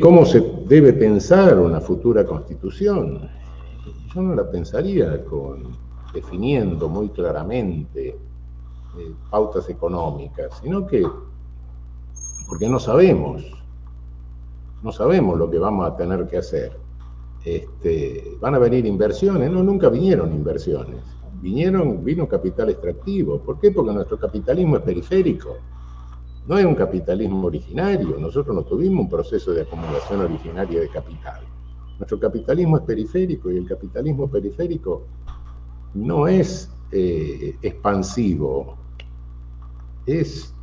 ¿Cómo se debe pensar una futura constitución? Yo no la pensaría definiendo muy claramente pautas económicas, sino que, porque no sabemos lo que vamos a tener que hacer. Van a venir inversiones, no, nunca vinieron inversiones, vino capital extractivo. ¿Por qué? Porque nuestro capitalismo es periférico, no es un capitalismo originario. Nosotros no tuvimos un proceso de acumulación originaria de capital. Nuestro capitalismo es periférico, y el capitalismo periférico no es expansivo, es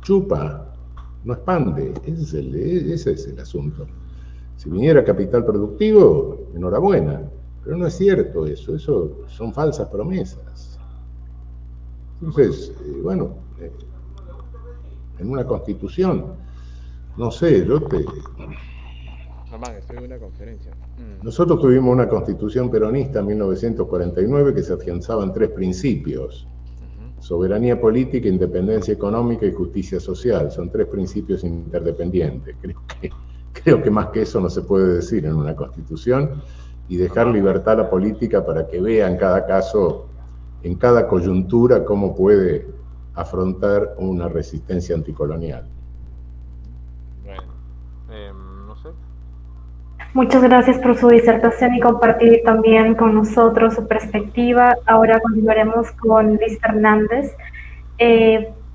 chupa, no expande. Ese es el asunto. Si viniera capital productivo, enhorabuena, pero no es cierto eso son falsas promesas. Entonces, bueno, en una constitución. No sé, Román, estoy en una conferencia. Nosotros tuvimos una constitución peronista en 1949 que se afianzaba en 3 principios: soberanía política, independencia económica y justicia social. Son 3 principios interdependientes. Creo que más que eso no se puede decir en una constitución, y dejar libertad a la política para que vea en cada caso, en cada coyuntura, cómo puede afrontar una resistencia anticolonial. Bueno, no sé. Muchas gracias por su disertación y compartir también con nosotros su perspectiva. Ahora continuaremos con Luis Fernández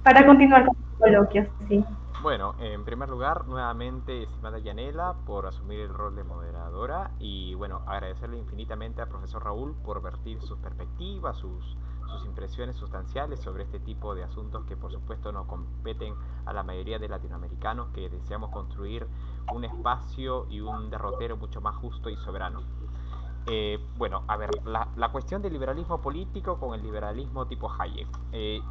para continuar con el coloquio. Sí. Bueno, en primer lugar, nuevamente, estimada Yanela, por asumir el rol de moderadora y, bueno, agradecerle infinitamente al profesor Raúl por vertir sus perspectivas, sus impresiones sustanciales sobre este tipo de asuntos que, por supuesto, nos competen a la mayoría de latinoamericanos que deseamos construir un espacio y un derrotero mucho más justo y soberano. Bueno, a ver, la cuestión del liberalismo político con el liberalismo tipo Hayek.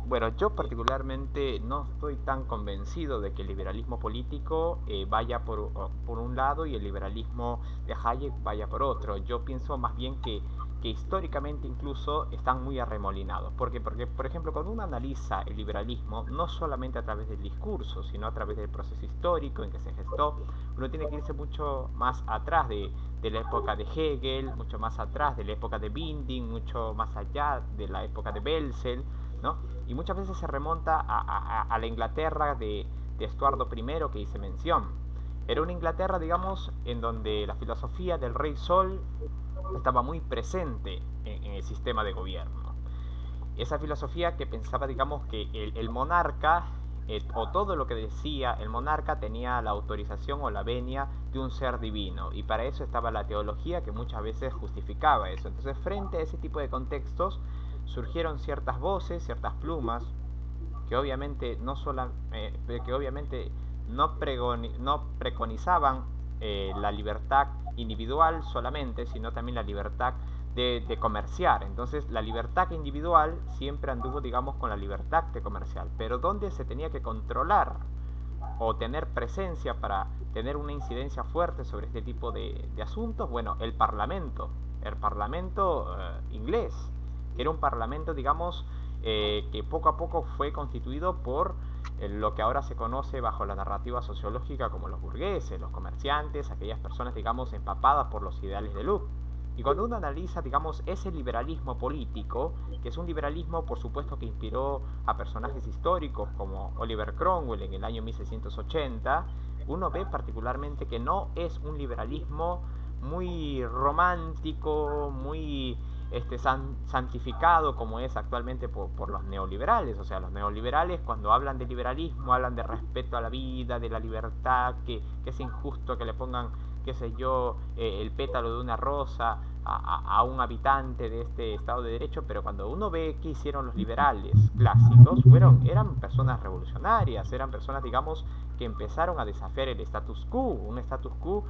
Bueno, yo particularmente no estoy tan convencido de que el liberalismo político vaya por un lado y el liberalismo de Hayek vaya por otro. Yo pienso más bien que históricamente incluso están muy arremolinados. ¿Por qué? Porque, por ejemplo, cuando uno analiza el liberalismo, no solamente a través del discurso, sino a través del proceso histórico en que se gestó, uno tiene que irse mucho más atrás de la época de Hegel, mucho más atrás de la época de Binding, mucho más allá de la época de Belzel, ¿no? Y muchas veces se remonta a la Inglaterra de Estuardo I que hice mención. Era una Inglaterra, digamos, en donde la filosofía del Rey Sol estaba muy presente en el sistema de gobierno. Esa filosofía que pensaba, digamos, que el monarca o todo lo que decía el monarca tenía la autorización o la venia de un ser divino, y para eso estaba la teología que muchas veces justificaba eso. Entonces, frente a ese tipo de contextos surgieron ciertas voces, ciertas plumas que obviamente no preconizaban la libertad individual solamente, sino también la libertad de comerciar. Entonces la libertad individual siempre anduvo, digamos, con la libertad de comerciar, pero ¿dónde se tenía que controlar o tener presencia para tener una incidencia fuerte sobre este tipo de asuntos? Bueno, el parlamento inglés, que era un parlamento, digamos, que poco a poco fue constituido por lo que ahora se conoce bajo la narrativa sociológica como los burgueses, los comerciantes, aquellas personas, digamos, empapadas por los ideales de Locke. Y cuando uno analiza, digamos, ese liberalismo político, que es un liberalismo, por supuesto, que inspiró a personajes históricos como Oliver Cromwell en el año 1680, uno ve particularmente que no es un liberalismo muy romántico, muy santificado como es actualmente por los neoliberales. O sea, los neoliberales, cuando hablan de liberalismo, hablan de respeto a la vida, de la libertad, que es injusto que le pongan, qué sé yo, el pétalo de una rosa a un habitante de este Estado de Derecho. Pero cuando uno ve qué hicieron los liberales clásicos, eran personas revolucionarias, eran personas, digamos, que empezaron a desafiar el status quo, un status quo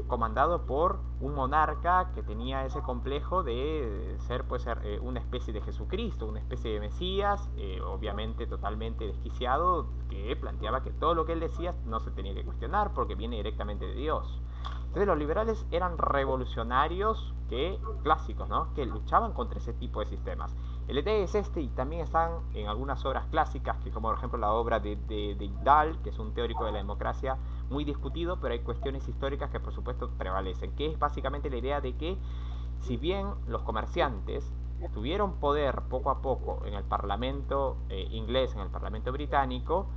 comandado por un monarca que tenía ese complejo de ser, pues, una especie de Jesucristo, una especie de Mesías, obviamente totalmente desquiciado, que planteaba que todo lo que él decía no se tenía que cuestionar porque viene directamente de Dios. Entonces los liberales eran revolucionarios clásicos, ¿no?, que luchaban contra ese tipo de sistemas. El idea es y también están en algunas obras clásicas, que como por ejemplo la obra de Dahl, que es un teórico de la democracia muy discutido, pero hay cuestiones históricas que por supuesto prevalecen, que es básicamente la idea de que si bien los comerciantes tuvieron poder poco a poco en el parlamento inglés, en el parlamento británico,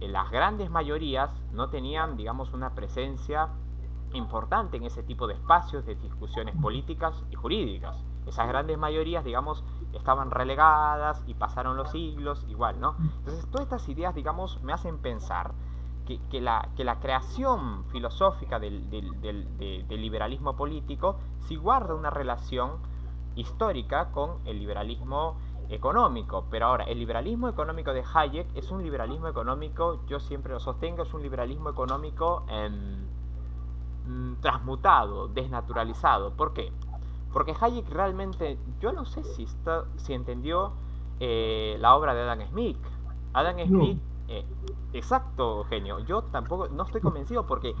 las grandes mayorías no tenían, digamos, una presencia importante en ese tipo de espacios de discusiones políticas y jurídicas. Esas grandes mayorías, digamos, estaban relegadas y pasaron los siglos igual, ¿no? Entonces todas estas ideas, digamos, me hacen pensar que la creación filosófica del liberalismo político sí guarda una relación histórica con el liberalismo económico. Pero ahora, el liberalismo económico de Hayek es un liberalismo económico, yo siempre lo sostengo, es un liberalismo económico transmutado, desnaturalizado. ¿Por qué? Porque Hayek realmente, yo no sé si entendió la obra de Adam Smith. Adam No. Smith, exacto, genio. Yo tampoco, no estoy convencido porque,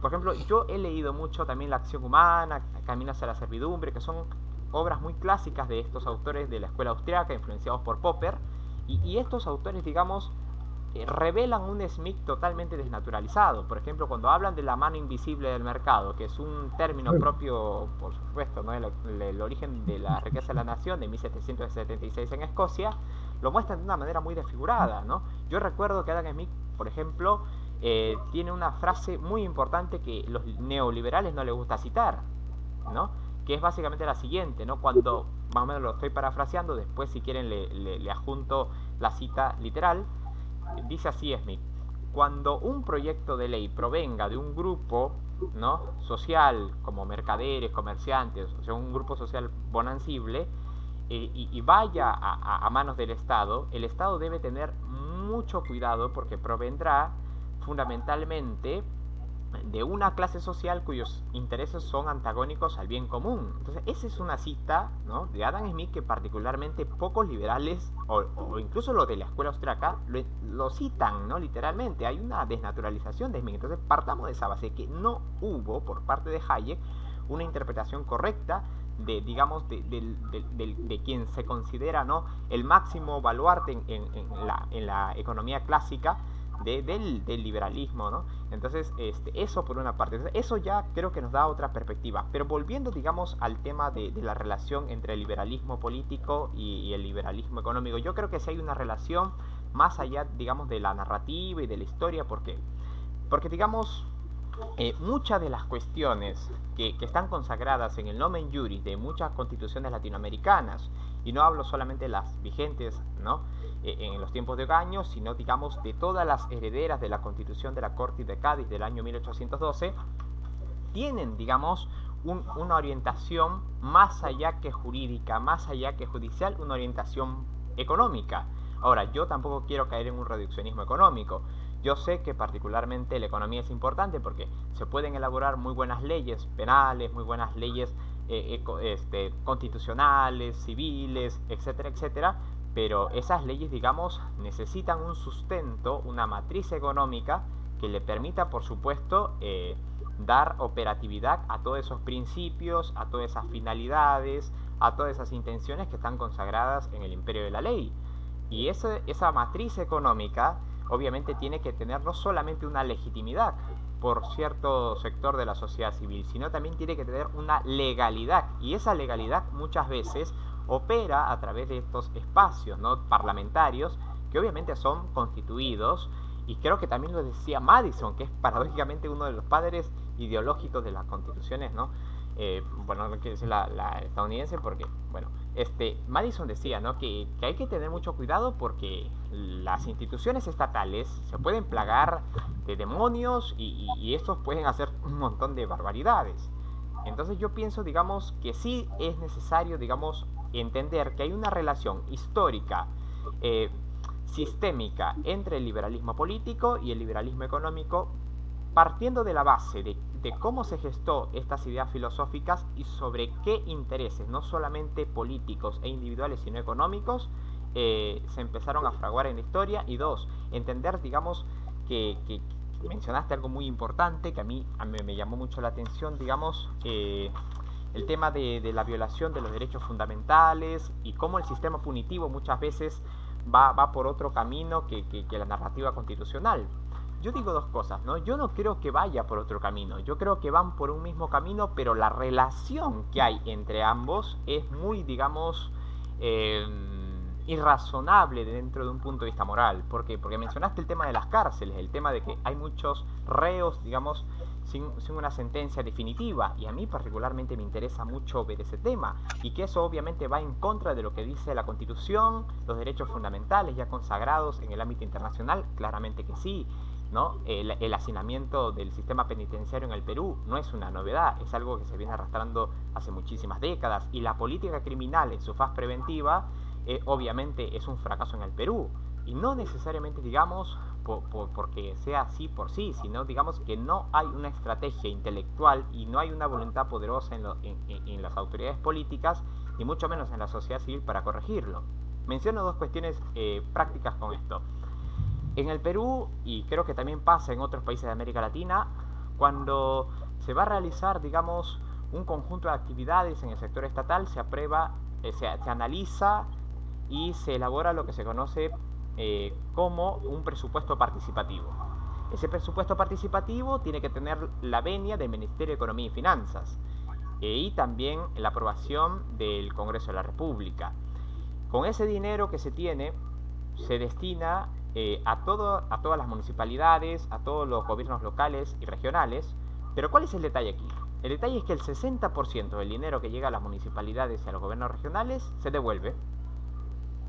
por ejemplo, yo he leído mucho también La acción humana, Camino hacia la servidumbre, que son obras muy clásicas de estos autores de la escuela austriaca, influenciados por Popper, y estos autores, digamos, revelan un Smith totalmente desnaturalizado. Por ejemplo, cuando hablan de la mano invisible del mercado, que es un término propio, por supuesto, ¿no? el origen de la riqueza de la nación de 1776 en Escocia, lo muestran de una manera muy desfigurada, ¿no? Yo recuerdo que Adam Smith, por ejemplo, tiene una frase muy importante que los neoliberales no les gusta citar, ¿no? Que es básicamente la siguiente, ¿no? Cuando, más o menos lo estoy parafraseando, después si quieren le adjunto la cita literal. Dice así Smith: cuando un proyecto de ley provenga de un grupo, ¿no?, social, como mercaderes, comerciantes, o sea, un grupo social bonancible, y vaya a manos del Estado, el Estado debe tener mucho cuidado porque provendrá fundamentalmente de una clase social cuyos intereses son antagónicos al bien común. Entonces, esa es una cita, ¿no?, de Adam Smith que particularmente pocos liberales, o incluso los de la escuela austriaca, lo citan, ¿no?, literalmente. Hay una desnaturalización de Smith. Entonces, partamos de esa base, que no hubo por parte de Hayek una interpretación correcta de, digamos, de quien se considera, ¿no?, el máximo baluarte en la economía clásica del liberalismo, ¿no? Entonces, eso por una parte. Eso ya creo que nos da otra perspectiva. Pero volviendo, digamos, al tema de la relación entre el liberalismo político y el liberalismo económico, yo creo que sí hay una relación más allá, digamos, de la narrativa y de la historia. ¿Por qué? Porque, digamos, muchas de las cuestiones que están consagradas en el nomen juris de muchas constituciones latinoamericanas, y no hablo solamente de las vigentes, ¿no?, en los tiempos de Ocaña, sino, digamos, de todas las herederas de la Constitución de la Corte de Cádiz del año 1812, tienen, digamos, una orientación más allá que jurídica, más allá que judicial, una orientación económica. Ahora, yo tampoco quiero caer en un reduccionismo económico. Yo sé que particularmente la economía es importante porque se pueden elaborar muy buenas leyes penales, muy buenas leyes constitucionales, civiles, etcétera, etcétera, pero esas leyes, digamos, necesitan un sustento, una matriz económica que le permita, por supuesto, dar operatividad a todos esos principios, a todas esas finalidades, a todas esas intenciones que están consagradas en el imperio de la ley. Y esa matriz económica obviamente tiene que tener no solamente una legitimidad por cierto sector de la sociedad civil, sino también tiene que tener una legalidad. Y esa legalidad muchas veces opera a través de estos espacios, ¿no?, parlamentarios, que obviamente son constituidos, y creo que también lo decía Madison, que es paradójicamente uno de los padres ideológicos de las constituciones, ¿no? Bueno, no quiero decir la estadounidense porque, bueno, Madison decía, ¿no?, que hay que tener mucho cuidado porque las instituciones estatales se pueden plagar de demonios y estos pueden hacer un montón de barbaridades. Entonces yo pienso, digamos, que sí es necesario, digamos, entender que hay una relación histórica, sistémica, entre el liberalismo político y el liberalismo económico, partiendo de la base de cómo se gestó estas ideas filosóficas y sobre qué intereses, no solamente políticos e individuales, sino económicos, se empezaron a fraguar en la historia. Y dos, entender, digamos, que mencionaste algo muy importante que a mí me llamó mucho la atención, digamos, el tema de la violación de los derechos fundamentales y cómo el sistema punitivo muchas veces va por otro camino que la narrativa constitucional. Yo digo dos cosas, ¿no? Yo no creo que vaya por otro camino, yo creo que van por un mismo camino, pero la relación que hay entre ambos es muy, digamos, irrazonable dentro de un punto de vista moral. ¿Por qué? Porque mencionaste el tema de las cárceles, el tema de que hay muchos reos, digamos, sin una sentencia definitiva, y a mí particularmente me interesa mucho ver ese tema, y que eso obviamente va en contra de lo que dice la Constitución, los derechos fundamentales ya consagrados en el ámbito internacional, claramente que sí, ¿no? El hacinamiento del sistema penitenciario en el Perú no es una novedad, es algo que se viene arrastrando hace muchísimas décadas, y la política criminal en su faz preventiva obviamente es un fracaso en el Perú, y no necesariamente, digamos, porque sea así por sí, sino, digamos, que no hay una estrategia intelectual y no hay una voluntad poderosa en las autoridades políticas, y mucho menos en la sociedad civil para corregirlo. Menciono dos cuestiones prácticas con esto. En el Perú, y creo que también pasa en otros países de América Latina, cuando se va a realizar, digamos, un conjunto de actividades en el sector estatal, se aprueba, se analiza y se elabora lo que se conoce como un presupuesto participativo. Ese presupuesto participativo tiene que tener la venia del Ministerio de Economía y Finanzas y también la aprobación del Congreso de la República. Con ese dinero que se tiene, se destina a todas las municipalidades, a todos los gobiernos locales y regionales. Pero ¿cuál es el detalle aquí? El detalle es que el 60% del dinero que llega a las municipalidades y a los gobiernos regionales se devuelve.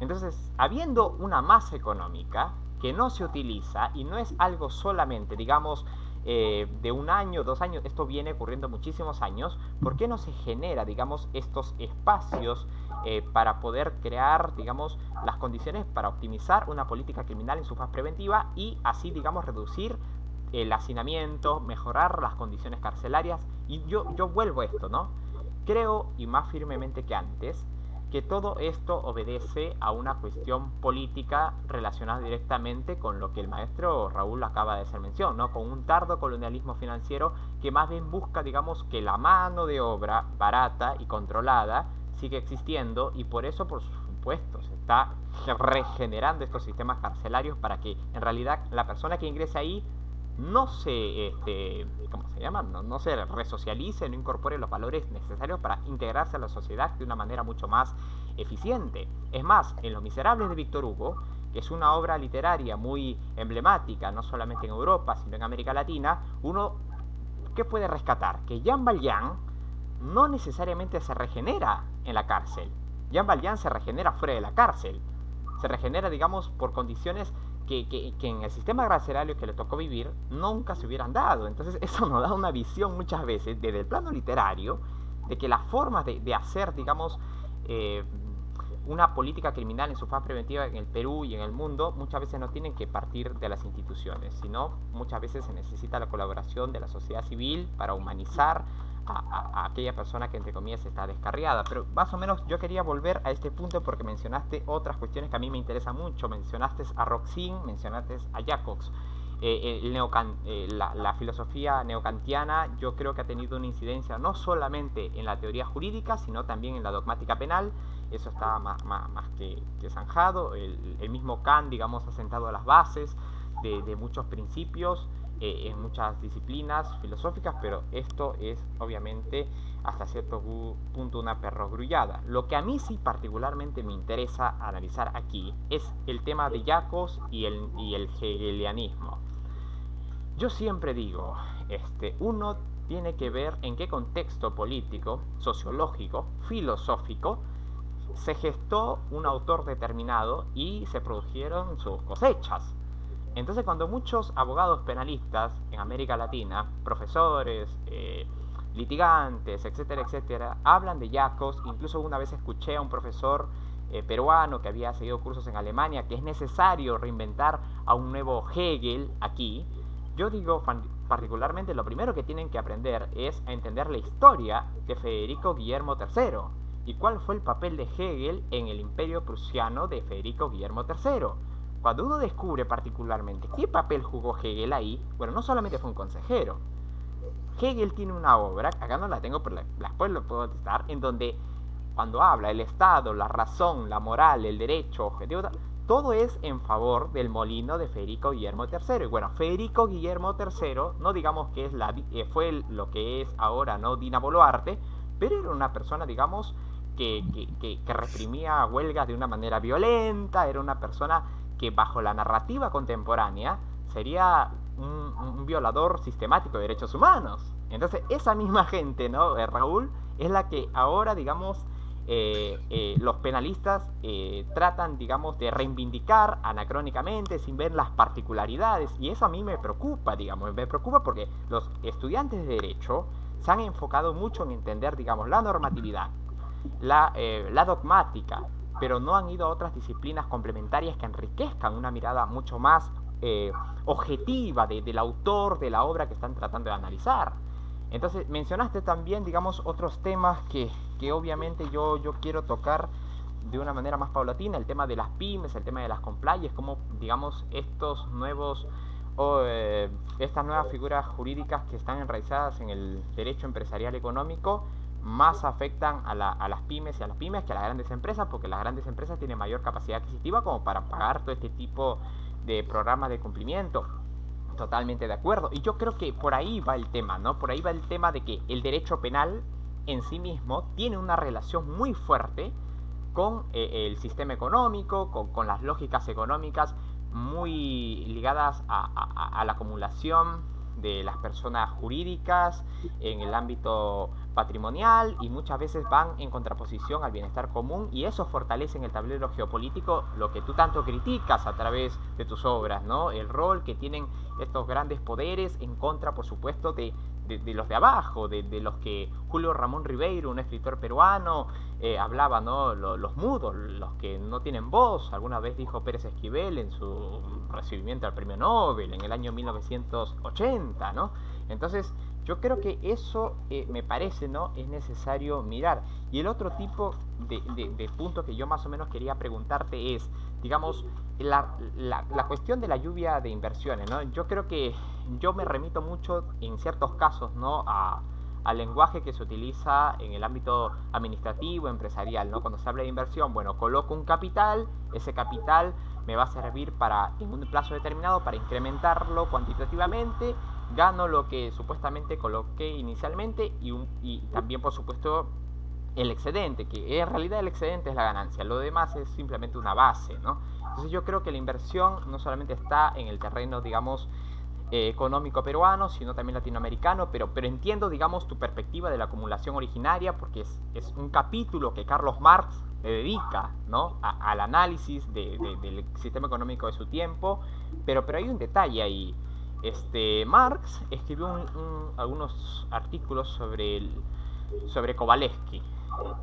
Entonces, habiendo una masa económica que no se utiliza y no es algo solamente, digamos, de un año, 2 años, esto viene ocurriendo muchísimos años, ¿por qué no se genera, digamos, estos espacios para poder crear, digamos, las condiciones para optimizar una política criminal en su fase preventiva y así, digamos, reducir el hacinamiento, mejorar las condiciones carcelarias? Y yo vuelvo a esto, ¿no? Creo, y más firmemente que antes, que todo esto obedece a una cuestión política relacionada directamente con lo que el maestro Raúl acaba de hacer mención, ¿no? Con un tardo colonialismo financiero que más bien busca, digamos, que la mano de obra barata y controlada sigue existiendo, y por eso, por supuesto, se está regenerando estos sistemas carcelarios para que en realidad la persona que ingrese ahí no se, ¿cómo se llama? No se resocialice, no incorpore los valores necesarios para integrarse a la sociedad de una manera mucho más eficiente. Es más, en Los Miserables de Víctor Hugo, que es una obra literaria muy emblemática, no solamente en Europa, sino en América Latina, uno, ¿qué puede rescatar? Que Jean Valjean no necesariamente se regenera en la cárcel. Jean Valjean se regenera fuera de la cárcel. Se regenera, digamos, por condiciones que en el sistema carcelario que le tocó vivir nunca se hubieran dado. Entonces eso nos da una visión muchas veces desde el plano literario de que las formas de hacer, digamos, una política criminal en su fase preventiva en el Perú y en el mundo muchas veces no tienen que partir de las instituciones, sino muchas veces se necesita la colaboración de la sociedad civil para humanizar a aquella persona que entre comillas está descarriada. Pero más o menos yo quería volver a este punto porque mencionaste otras cuestiones que a mí me interesan mucho. Mencionaste a Roxin, mencionaste a Jacobs. La filosofía neocantiana yo creo que ha tenido una incidencia no solamente en la teoría jurídica, sino también en la dogmática penal. Eso está más que zanjado. El mismo Kant, digamos, ha sentado las bases de muchos principios en muchas disciplinas filosóficas, pero esto es obviamente hasta cierto punto una perogrullada. Lo que a mí sí particularmente me interesa analizar aquí es el tema de Jacobs y el hegelianismo. Yo siempre digo, uno tiene que ver en qué contexto político, sociológico, filosófico se gestó un autor determinado y se produjeron sus cosechas. Entonces, cuando muchos abogados penalistas en América Latina, profesores, litigantes, etcétera, etcétera, hablan de Jacobs, incluso una vez escuché a un profesor peruano que había seguido cursos en Alemania que es necesario reinventar a un nuevo Hegel aquí, yo digo particularmente lo primero que tienen que aprender es a entender la historia de Federico Guillermo III y cuál fue el papel de Hegel en el imperio prusiano de Federico Guillermo III. Cuando uno descubre particularmente qué papel jugó Hegel ahí, bueno, no solamente fue un consejero. Hegel tiene una obra, acá no la tengo, pero después lo puedo citar, en donde cuando habla el Estado, la razón, la moral, el derecho, objetivo, todo es en favor del molino de Federico Guillermo III. Y bueno, Federico Guillermo III, no digamos que fue lo que es ahora, ¿no?, Dina Boluarte, pero era una persona, digamos, que reprimía huelgas de una manera violenta, era una persona que bajo la narrativa contemporánea sería un violador sistemático de derechos humanos. Entonces esa misma gente, ¿no, Raúl? Es la que ahora, digamos, los penalistas tratan, digamos, de reivindicar anacrónicamente sin ver las particularidades, y eso a mí me preocupa, digamos, me preocupa porque los estudiantes de derecho se han enfocado mucho en entender, digamos, la normatividad, la dogmática, pero no han ido a otras disciplinas complementarias que enriquezcan una mirada mucho más objetiva del autor, de la obra que están tratando de analizar. Entonces mencionaste también, digamos, otros temas que obviamente yo quiero tocar de una manera más paulatina el tema de las pymes, el tema de las compliance, cómo, digamos, estos nuevos estas nuevas figuras jurídicas que están enraizadas en el derecho empresarial económico más afectan a las pymes y a las pymes que a las grandes empresas, porque las grandes empresas tienen mayor capacidad adquisitiva como para pagar todo este tipo de programas de cumplimiento. Totalmente de acuerdo. Y yo creo que por ahí va el tema, ¿no? Por ahí va el tema de que el derecho penal en sí mismo tiene una relación muy fuerte con el sistema económico, con las lógicas económicas muy ligadas a la acumulación de las personas jurídicas en el ámbito patrimonial, y muchas veces van en contraposición al bienestar común, y eso fortalece en el tablero geopolítico lo que tú tanto criticas a través de tus obras, ¿no? El rol que tienen estos grandes poderes en contra, por supuesto, de los de abajo, de los que Julio Ramón Ribeiro, un escritor peruano, hablaba, ¿no? Los mudos, los que no tienen voz. Alguna vez dijo Pérez Esquivel en su recibimiento al premio Nobel en el año 1980, ¿no? Entonces, yo creo que eso me parece, ¿no? Es necesario mirar. Y el otro tipo de punto que yo más o menos quería preguntarte es, digamos, la cuestión de la lluvia de inversiones, ¿no? Yo creo que yo me remito mucho en ciertos casos, ¿no? Al lenguaje que se utiliza en el ámbito administrativo, empresarial, ¿no? Cuando se habla de inversión, bueno, coloco un capital, ese capital me va a servir para, en un plazo determinado, para incrementarlo cuantitativamente, gano lo que supuestamente coloqué inicialmente y también, por supuesto, el excedente, que en realidad el excedente es la ganancia, lo demás es simplemente una base, ¿no? Entonces yo creo que la inversión no solamente está en el terreno, digamos, económico peruano, sino también latinoamericano, pero entiendo, digamos, tu perspectiva de la acumulación originaria, porque es un capítulo que Carlos Marx le dedica, ¿no? Al análisis del sistema económico de su tiempo, pero hay un detalle ahí. Marx escribió algunos artículos sobre Kowalewski,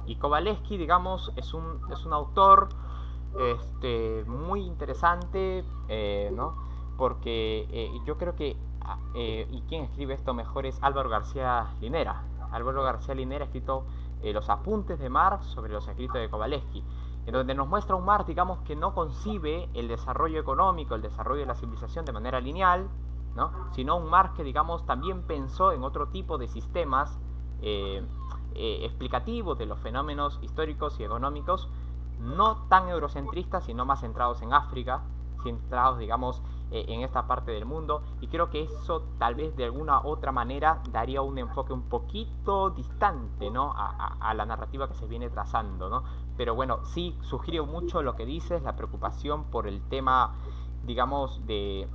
y Kowalewski, digamos, es un autor muy interesante, ¿no? Porque yo creo que, y quien escribe esto mejor es Álvaro García Linera. Álvaro García Linera ha escrito los apuntes de Marx sobre los escritos de Kowalewski, en donde nos muestra un Marx, digamos, que no concibe el desarrollo económico, el desarrollo de la civilización de manera lineal, ¿no? Sino un Marx que, digamos, también pensó en otro tipo de sistemas explicativos de los fenómenos históricos y económicos, no tan eurocentristas, sino más centrados en África, centrados, digamos, en esta parte del mundo, y creo que eso tal vez de alguna otra manera daría un enfoque un poquito distante, ¿no? a la narrativa que se viene trazando, ¿no? Pero bueno, sí sugiero mucho lo que dices, la preocupación por el tema, digamos, de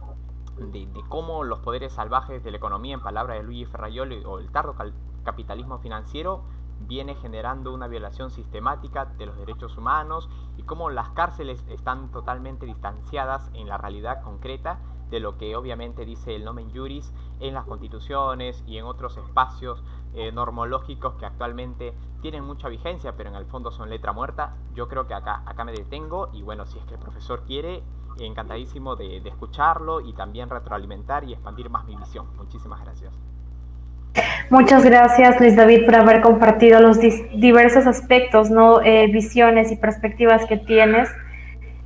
cómo los poderes salvajes de la economía, en palabras de Luigi Ferraioli, o el tardo capitalismo financiero, viene generando una violación sistemática de los derechos humanos, y cómo las cárceles están totalmente distanciadas en la realidad concreta de lo que obviamente dice el nomen juris en las constituciones y en otros espacios normológicos que actualmente tienen mucha vigencia, pero en el fondo son letra muerta. Yo creo que acá me detengo, y bueno, si es que el profesor quiere, encantadísimo de escucharlo y también retroalimentar y expandir más mi visión. Muchísimas gracias. Muchas gracias, Luis David, por haber compartido los diversos aspectos, ¿no? Visiones y perspectivas que tienes.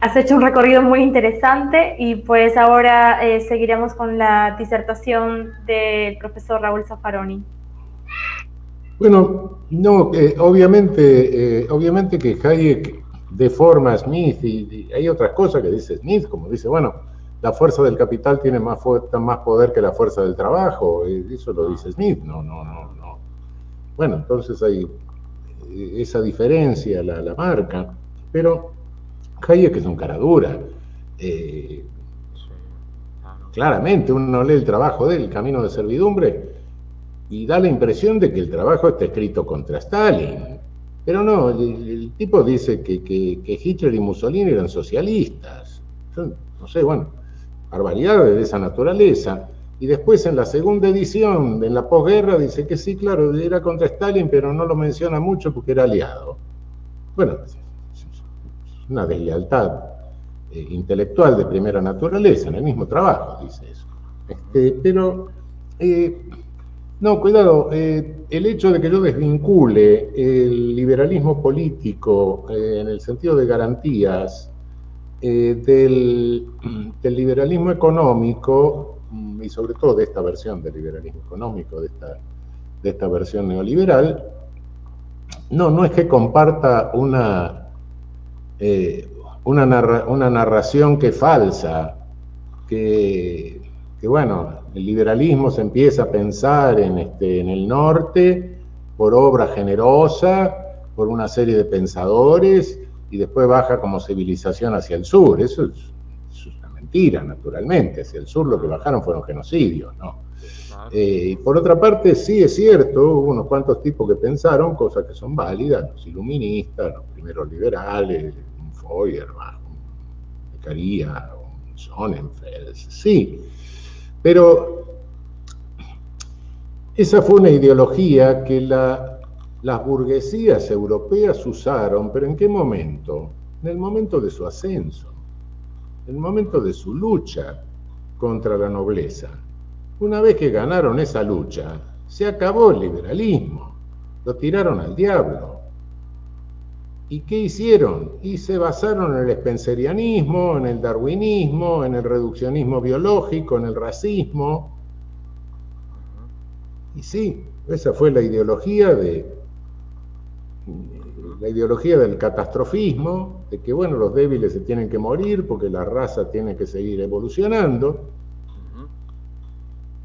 Has hecho un recorrido muy interesante, y pues ahora seguiremos con la disertación del profesor Raúl Zaffaroni. Bueno, no, obviamente que Hayek deforma a Smith, y hay otras cosas que dice Smith, como dice, bueno, la fuerza del capital tiene más poder que la fuerza del trabajo, eso lo dice Smith, no. Bueno, entonces hay esa diferencia, la marca, pero Hayek es un cara dura. Claramente uno lee el trabajo de él, Camino de Servidumbre, y da la impresión de que el trabajo está escrito contra Stalin. Pero no, el tipo dice que Hitler y Mussolini eran socialistas. Yo no sé, bueno, barbaridades de esa naturaleza. Y después en la segunda edición, en la posguerra, dice que sí, claro, era contra Stalin, pero no lo menciona mucho porque era aliado. Bueno, es una deslealtad intelectual de primera naturaleza, en el mismo trabajo dice eso. Pero No, cuidado, el hecho de que yo desvincule el liberalismo político en el sentido de garantías del liberalismo económico, y sobre todo de esta versión del liberalismo económico, de esta versión neoliberal, no es que comparta una narración que es falsa, que bueno, el liberalismo se empieza a pensar en el norte por obra generosa, por una serie de pensadores, y después baja como civilización hacia el sur. Eso es una mentira, naturalmente. Hacia el sur lo que bajaron fueron genocidios, ¿no? Y por otra parte, sí es cierto, hubo unos cuantos tipos que pensaron cosas que son válidas, los iluministas, los primeros liberales, un Feuerbach, un Beccaria, un Sonnenfeld, sí. Pero esa fue una ideología que las burguesías europeas usaron, pero ¿en qué momento? En el momento de su ascenso, en el momento de su lucha contra la nobleza. Una vez que ganaron esa lucha, se acabó el liberalismo, lo tiraron al diablo. ¿Y qué hicieron? Y se basaron en el spencerianismo, en el darwinismo, en el reduccionismo biológico, en el racismo. Y sí, esa fue la ideología del catastrofismo, de que bueno, los débiles se tienen que morir porque la raza tiene que seguir evolucionando.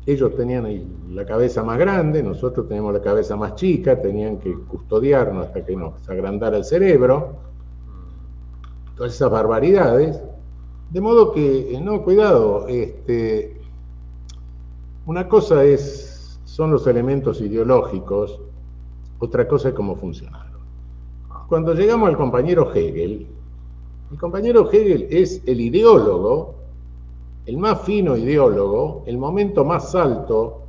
Ellos tenían la cabeza más grande, nosotros tenemos la cabeza más chica, tenían que custodiarnos hasta que nos agrandara el cerebro. Todas esas barbaridades. De modo que, no, cuidado, una cosa son los elementos ideológicos, otra cosa es cómo funcionaron. Cuando llegamos al compañero Hegel, el compañero Hegel es el ideólogo, el más fino ideólogo, el momento más alto,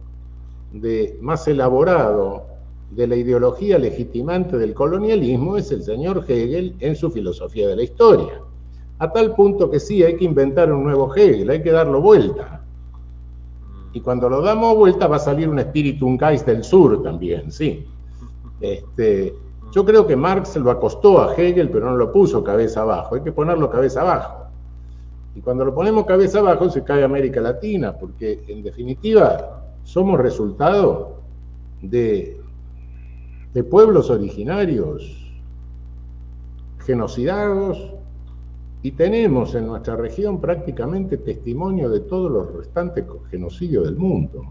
más elaborado de la ideología legitimante del colonialismo es el señor Hegel en su filosofía de la historia. A tal punto que sí, hay que inventar un nuevo Hegel, hay que darlo vuelta. Y cuando lo damos vuelta va a salir un Spiritum Geist del sur también, sí. Yo creo que Marx lo acostó a Hegel, pero no lo puso cabeza abajo, hay que ponerlo cabeza abajo. Y cuando lo ponemos cabeza abajo se cae América Latina, porque en definitiva somos resultado de pueblos originarios genocidados, y tenemos en nuestra región prácticamente testimonio de todos los restantes genocidios del mundo.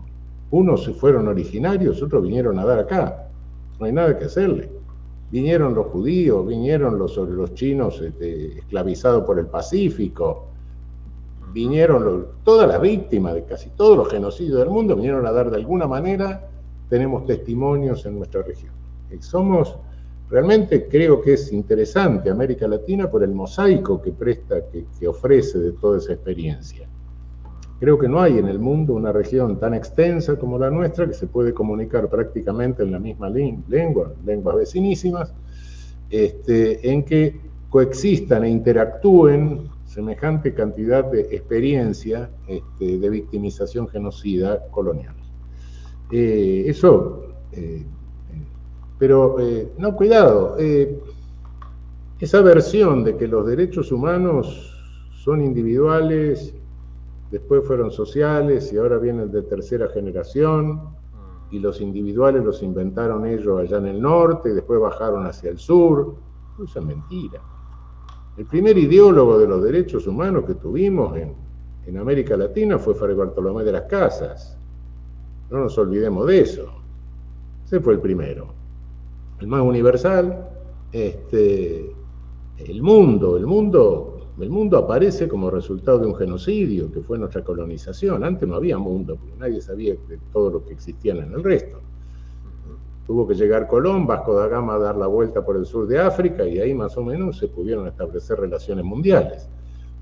Unos se fueron originarios, otros vinieron a dar acá, no hay nada que hacerle. Vinieron los judíos, vinieron los chinos esclavizados por el Pacífico, vinieron todas las víctimas de casi todos los genocidios del mundo, vinieron a dar de alguna manera, tenemos testimonios en nuestra región. Somos, realmente creo que es interesante América Latina por el mosaico que que ofrece de toda esa experiencia. Creo que no hay en el mundo una región tan extensa como la nuestra que se puede comunicar prácticamente en la misma lengua, lenguas vecinísimas, en que coexistan e interactúen semejante cantidad de experiencia de victimización genocida colonial. Pero no, cuidado, esa versión de que los derechos humanos son individuales, después fueron sociales y ahora vienen de tercera generación, y los individuales los inventaron ellos allá en el norte y después bajaron hacia el sur, eso es mentira. El primer ideólogo de los derechos humanos que tuvimos en América Latina fue Fray Bartolomé de las Casas. No nos olvidemos de eso. Ese fue el primero. El más universal. El mundo aparece como resultado de un genocidio que fue nuestra colonización. Antes no había mundo, porque nadie sabía de todo lo que existía en el resto. Tuvo que llegar Colón, Vasco da Gama a dar la vuelta por el sur de África y ahí más o menos se pudieron establecer relaciones mundiales.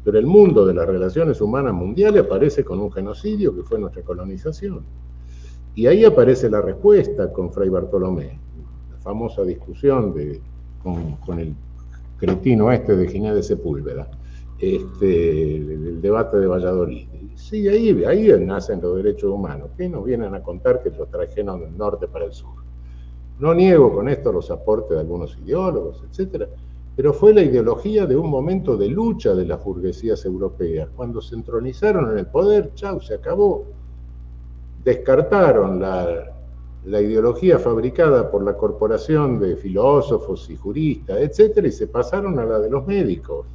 Pero el mundo de las relaciones humanas mundiales aparece con un genocidio que fue nuestra colonización. Y ahí aparece la respuesta con Fray Bartolomé, la famosa discusión con el cretino de Ginés de Sepúlveda, el debate de Valladolid. sí, ahí nacen los derechos humanos. ¿Qué nos vienen a contar que los trajeron del norte para el sur? No niego con esto los aportes de algunos ideólogos, etcétera, pero fue la ideología de un momento de lucha de las burguesías europeas. Cuando se entronizaron en el poder, chau, se acabó. Descartaron la ideología fabricada por la corporación de filósofos y juristas, etcétera, y se pasaron a la de los médicos.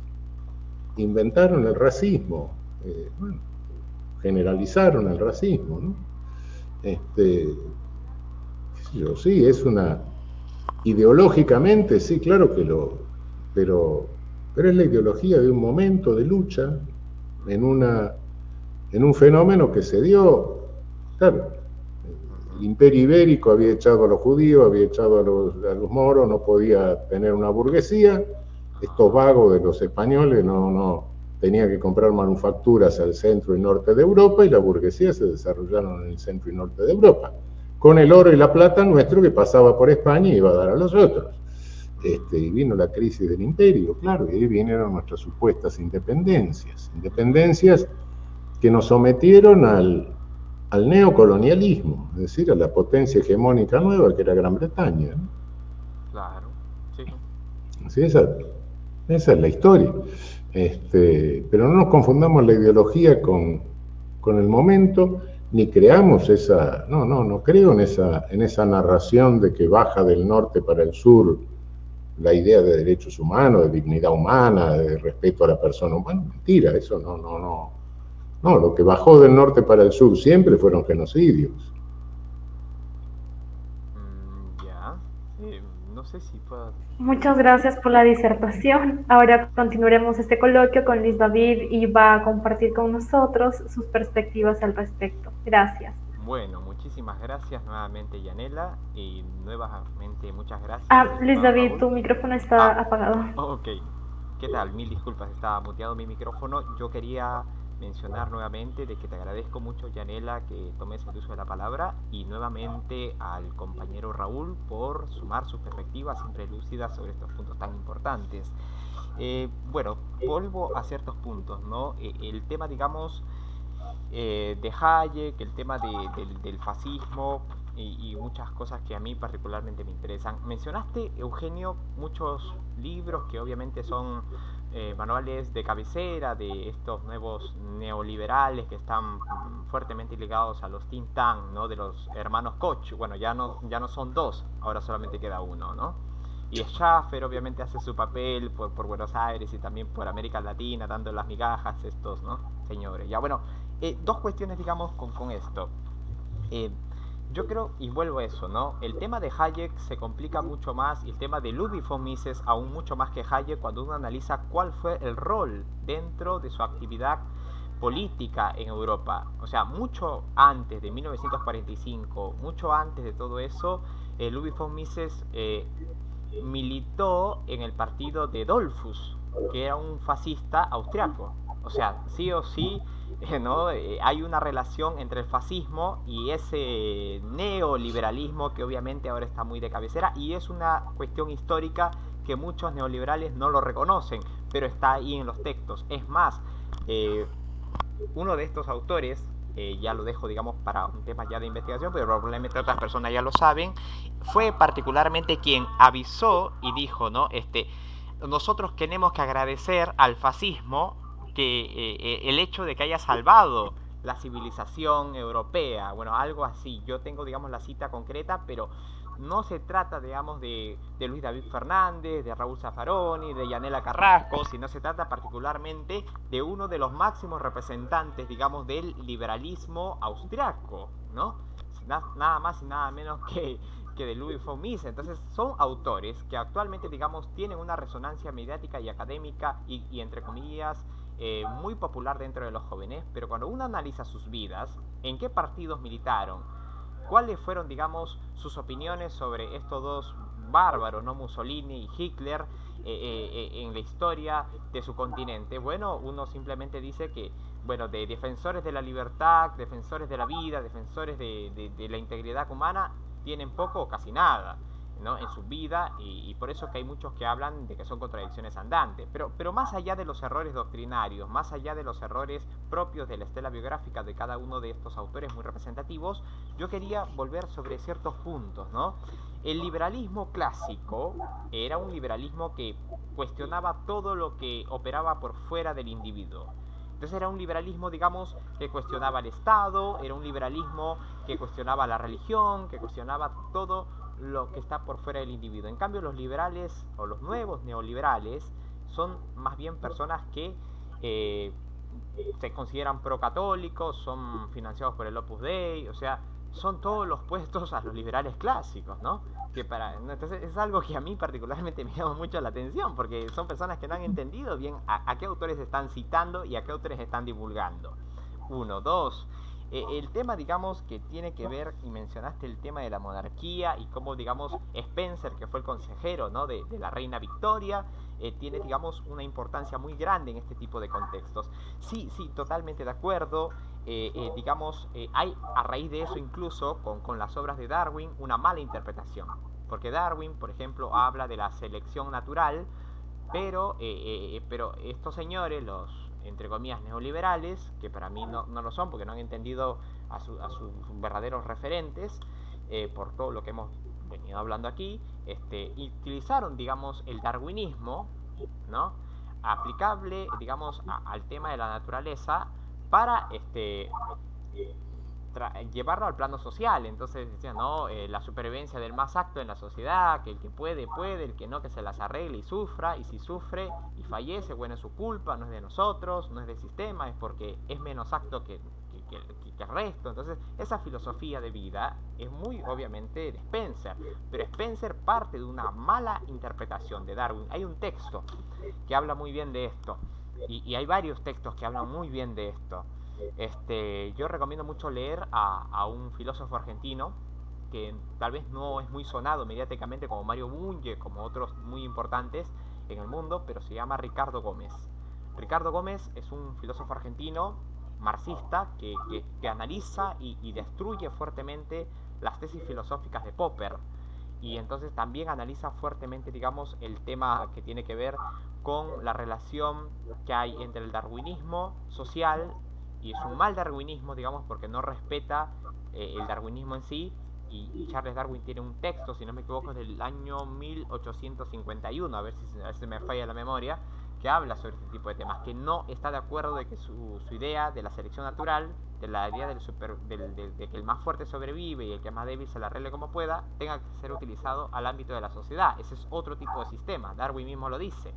Inventaron el racismo, bueno, generalizaron el racismo, ¿no? Sí, es una... Ideológicamente, sí, claro que pero es la ideología de un momento de lucha en un fenómeno que se dio, claro, el Imperio Ibérico había echado a los judíos, había echado a los moros, no podía tener una burguesía, estos vagos de los españoles no tenían que comprar manufacturas al centro y norte de Europa, y la burguesía se desarrollaron en el centro y norte de Europa, con el oro y la plata nuestro que pasaba por España y iba a dar a los otros. Y vino la crisis del imperio, claro, y ahí vinieron nuestras supuestas independencias que nos sometieron al neocolonialismo, es decir, a la potencia hegemónica nueva que era Gran Bretaña, ¿no? Claro, sí. Sí, esa es la historia. Pero no nos confundamos la ideología con el momento, ni creamos no creo en esa narración de que baja del norte para el sur la idea de derechos humanos, de dignidad humana, de respeto a la persona humana. Mentira, eso no, lo que bajó del norte para el sur siempre fueron genocidios. Ya, no sé si puedo... Muchas gracias por la disertación. Ahora continuaremos este coloquio con Luis David y va a compartir con nosotros sus perspectivas al respecto. Gracias. Bueno, muchísimas gracias nuevamente, Yanela, y nuevamente muchas gracias. Luis David, Raúl. Tu micrófono está apagado. Ok, ¿qué tal? Mil disculpas, estaba muteado mi micrófono. Yo quería mencionar nuevamente de que te agradezco mucho, Yanela, que tomes el uso de la palabra, y nuevamente al compañero Raúl por sumar sus perspectivas siempre lúcidas sobre estos puntos tan importantes. Bueno, vuelvo a ciertos puntos, ¿no? El tema, digamos, de Hayek, el tema del fascismo y muchas cosas que a mí particularmente me interesan. Mencionaste, Eugenio, muchos libros que obviamente son manuales de cabecera de estos nuevos neoliberales que están fuertemente ligados a los think tank, ¿no? De los hermanos Koch. Bueno, ya no son dos, ahora solamente queda uno, ¿no? Y Schaffer obviamente hace su papel por Buenos Aires y también por América Latina, dando las migajas estos, ¿no? Señores. Ya, bueno, dos cuestiones, digamos, con esto. Yo creo, y vuelvo a eso, ¿no? El tema de Hayek se complica mucho más, y el tema de Ludwig von Mises aún mucho más que Hayek, cuando uno analiza cuál fue el rol dentro de su actividad política en Europa. O sea, mucho antes de 1945, mucho antes de todo eso, Ludwig von Mises militó en el partido de Dollfuss, que era un fascista austriaco. O sea, sí o sí, ¿no? Hay una relación entre el fascismo y ese neoliberalismo que obviamente ahora está muy de cabecera, y es una cuestión histórica que muchos neoliberales no lo reconocen, pero está ahí en los textos. Es más, uno de estos autores, ya lo dejo, digamos, para un tema ya de investigación, pero probablemente otras personas ya lo saben, fue particularmente quien avisó y dijo, ¿no? Nosotros tenemos que agradecer al fascismo que el hecho de que haya salvado la civilización europea, bueno, algo así. Yo tengo, digamos, la cita concreta, pero no se trata, digamos, de Luis David Fernández, de Raúl Zaffaroni, de Yanela Carrasco, sino se trata particularmente de uno de los máximos representantes, digamos, del liberalismo austriaco, ¿no? Nada más y nada menos que de Ludwig von Mises. Entonces son autores que actualmente, digamos, tienen una resonancia mediática y académica y entre comillas, muy popular dentro de los jóvenes, pero cuando uno analiza sus vidas, en qué partidos militaron, cuáles fueron, digamos, sus opiniones sobre estos dos bárbaros, ¿no? Mussolini y Hitler, en la historia de su continente, bueno, uno simplemente dice que, bueno, de defensores de la libertad, defensores de la vida, defensores de la integridad humana, tienen poco o casi nada. ¿no? En su vida, y por eso que hay muchos que hablan de que son contradicciones andantes. Pero más allá de los errores doctrinarios, más allá de los errores propios de la estela biográfica de cada uno de estos autores muy representativos, yo quería volver sobre ciertos puntos, ¿no? El liberalismo clásico era un liberalismo que cuestionaba todo lo que operaba por fuera del individuo. Entonces era un liberalismo, digamos, que cuestionaba el Estado, era un liberalismo que cuestionaba la religión, que cuestionaba todo lo que está por fuera del individuo. En cambio, los liberales o los nuevos neoliberales son más bien personas que se consideran procatólicos, son financiados por el Opus Dei, o sea, son todos los puestos a los liberales clásicos, ¿no? Entonces es algo que a mí particularmente me llama mucho la atención, porque son personas que no han entendido bien a qué autores están citando y a qué autores están divulgando. Uno, dos, el tema, digamos, que tiene que ver, y mencionaste el tema de la monarquía y cómo, digamos, Spencer, que fue el consejero, ¿no?, de la reina Victoria, tiene, digamos, una importancia muy grande en este tipo de contextos. Sí, totalmente de acuerdo. Digamos, hay a raíz de eso incluso con las obras de Darwin una mala interpretación, porque Darwin, por ejemplo, habla de la selección natural, pero estos señores, los entre comillas neoliberales, que para mí no lo son porque no han entendido a sus verdaderos referentes, por todo lo que hemos venido hablando aquí, y utilizaron, digamos, el darwinismo, ¿no?, aplicable, digamos, al tema de la naturaleza para llevarlo al plano social. Entonces decían, no, la supervivencia del más apto en la sociedad, que el que puede, el que no, que se las arregle y sufra, y si sufre y fallece, bueno, es su culpa, no es de nosotros, no es del sistema, es porque es menos apto que el resto. Entonces esa filosofía de vida es muy obviamente de Spencer, pero Spencer parte de una mala interpretación de Darwin. Hay un texto que habla muy bien de esto, y hay varios textos que hablan muy bien de esto. Yo recomiendo mucho leer a un filósofo argentino que tal vez no es muy sonado mediáticamente como Mario Bunge, como otros muy importantes en el mundo, pero se llama Ricardo Gómez. Ricardo Gómez es un filósofo argentino marxista que analiza y destruye fuertemente las tesis filosóficas de Popper, y entonces también analiza fuertemente, digamos, el tema que tiene que ver con la relación que hay entre el darwinismo social, y es un mal darwinismo, digamos, porque no respeta el darwinismo en sí, y Charles Darwin tiene un texto, si no me equivoco, es del año 1851, a ver si me falla la memoria, que habla sobre este tipo de temas, que no está de acuerdo de que su idea de la selección natural, de la idea de que el más fuerte sobrevive y el que es más débil se la arregle como pueda, tenga que ser utilizado al ámbito de la sociedad. Ese es otro tipo de sistema, Darwin mismo lo dice.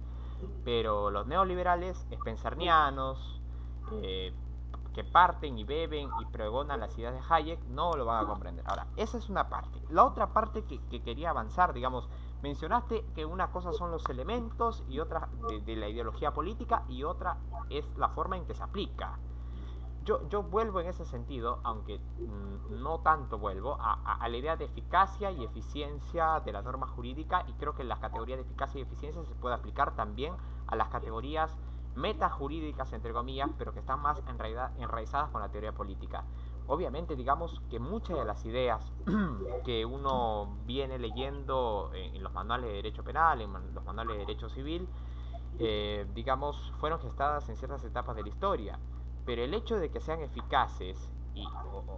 Pero los neoliberales, spencernianos, que parten y beben y pregonan las ideas de Hayek, no lo van a comprender. Ahora, esa es una parte. La otra parte que quería avanzar, digamos, mencionaste que una cosa son los elementos y otra de la ideología política, y otra es la forma en que se aplica. Yo vuelvo en ese sentido, aunque no tanto vuelvo, a la idea de eficacia y eficiencia de la norma jurídica, y creo que las categorías de eficacia y eficiencia se puede aplicar también a las categorías metajurídicas, entre comillas, pero que están más enraizadas con la teoría política. Obviamente, digamos que muchas de las ideas que uno viene leyendo en los manuales de derecho penal, en los manuales de derecho civil, digamos, fueron gestadas en ciertas etapas de la historia. Pero el hecho de que sean eficaces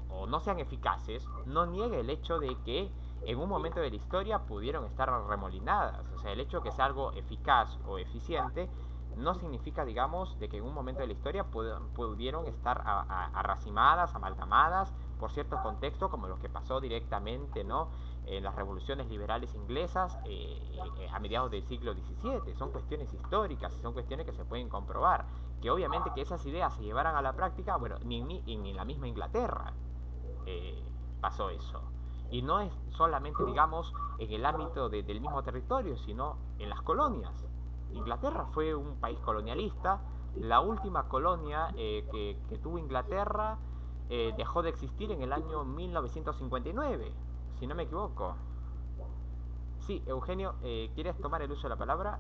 o no sean eficaces no niega el hecho de que en un momento de la historia pudieron estar remolinadas. O sea, el hecho de que sea algo eficaz o eficiente no significa, digamos, de que en un momento de la historia pudieron estar arracimadas, amalgamadas por ciertos contextos, como lo que pasó directamente, ¿no?, en las revoluciones liberales inglesas a mediados del siglo XVII. Son cuestiones históricas, son cuestiones que se pueden comprobar. Que obviamente que esas ideas se llevaran a la práctica, bueno, ni en la misma Inglaterra pasó eso. Y no es solamente, digamos, en el ámbito del mismo territorio, sino en las colonias. Inglaterra fue un país colonialista. La última colonia que tuvo Inglaterra dejó de existir en el año 1959, si no me equivoco. Sí, Eugenio, ¿quieres tomar el uso de la palabra?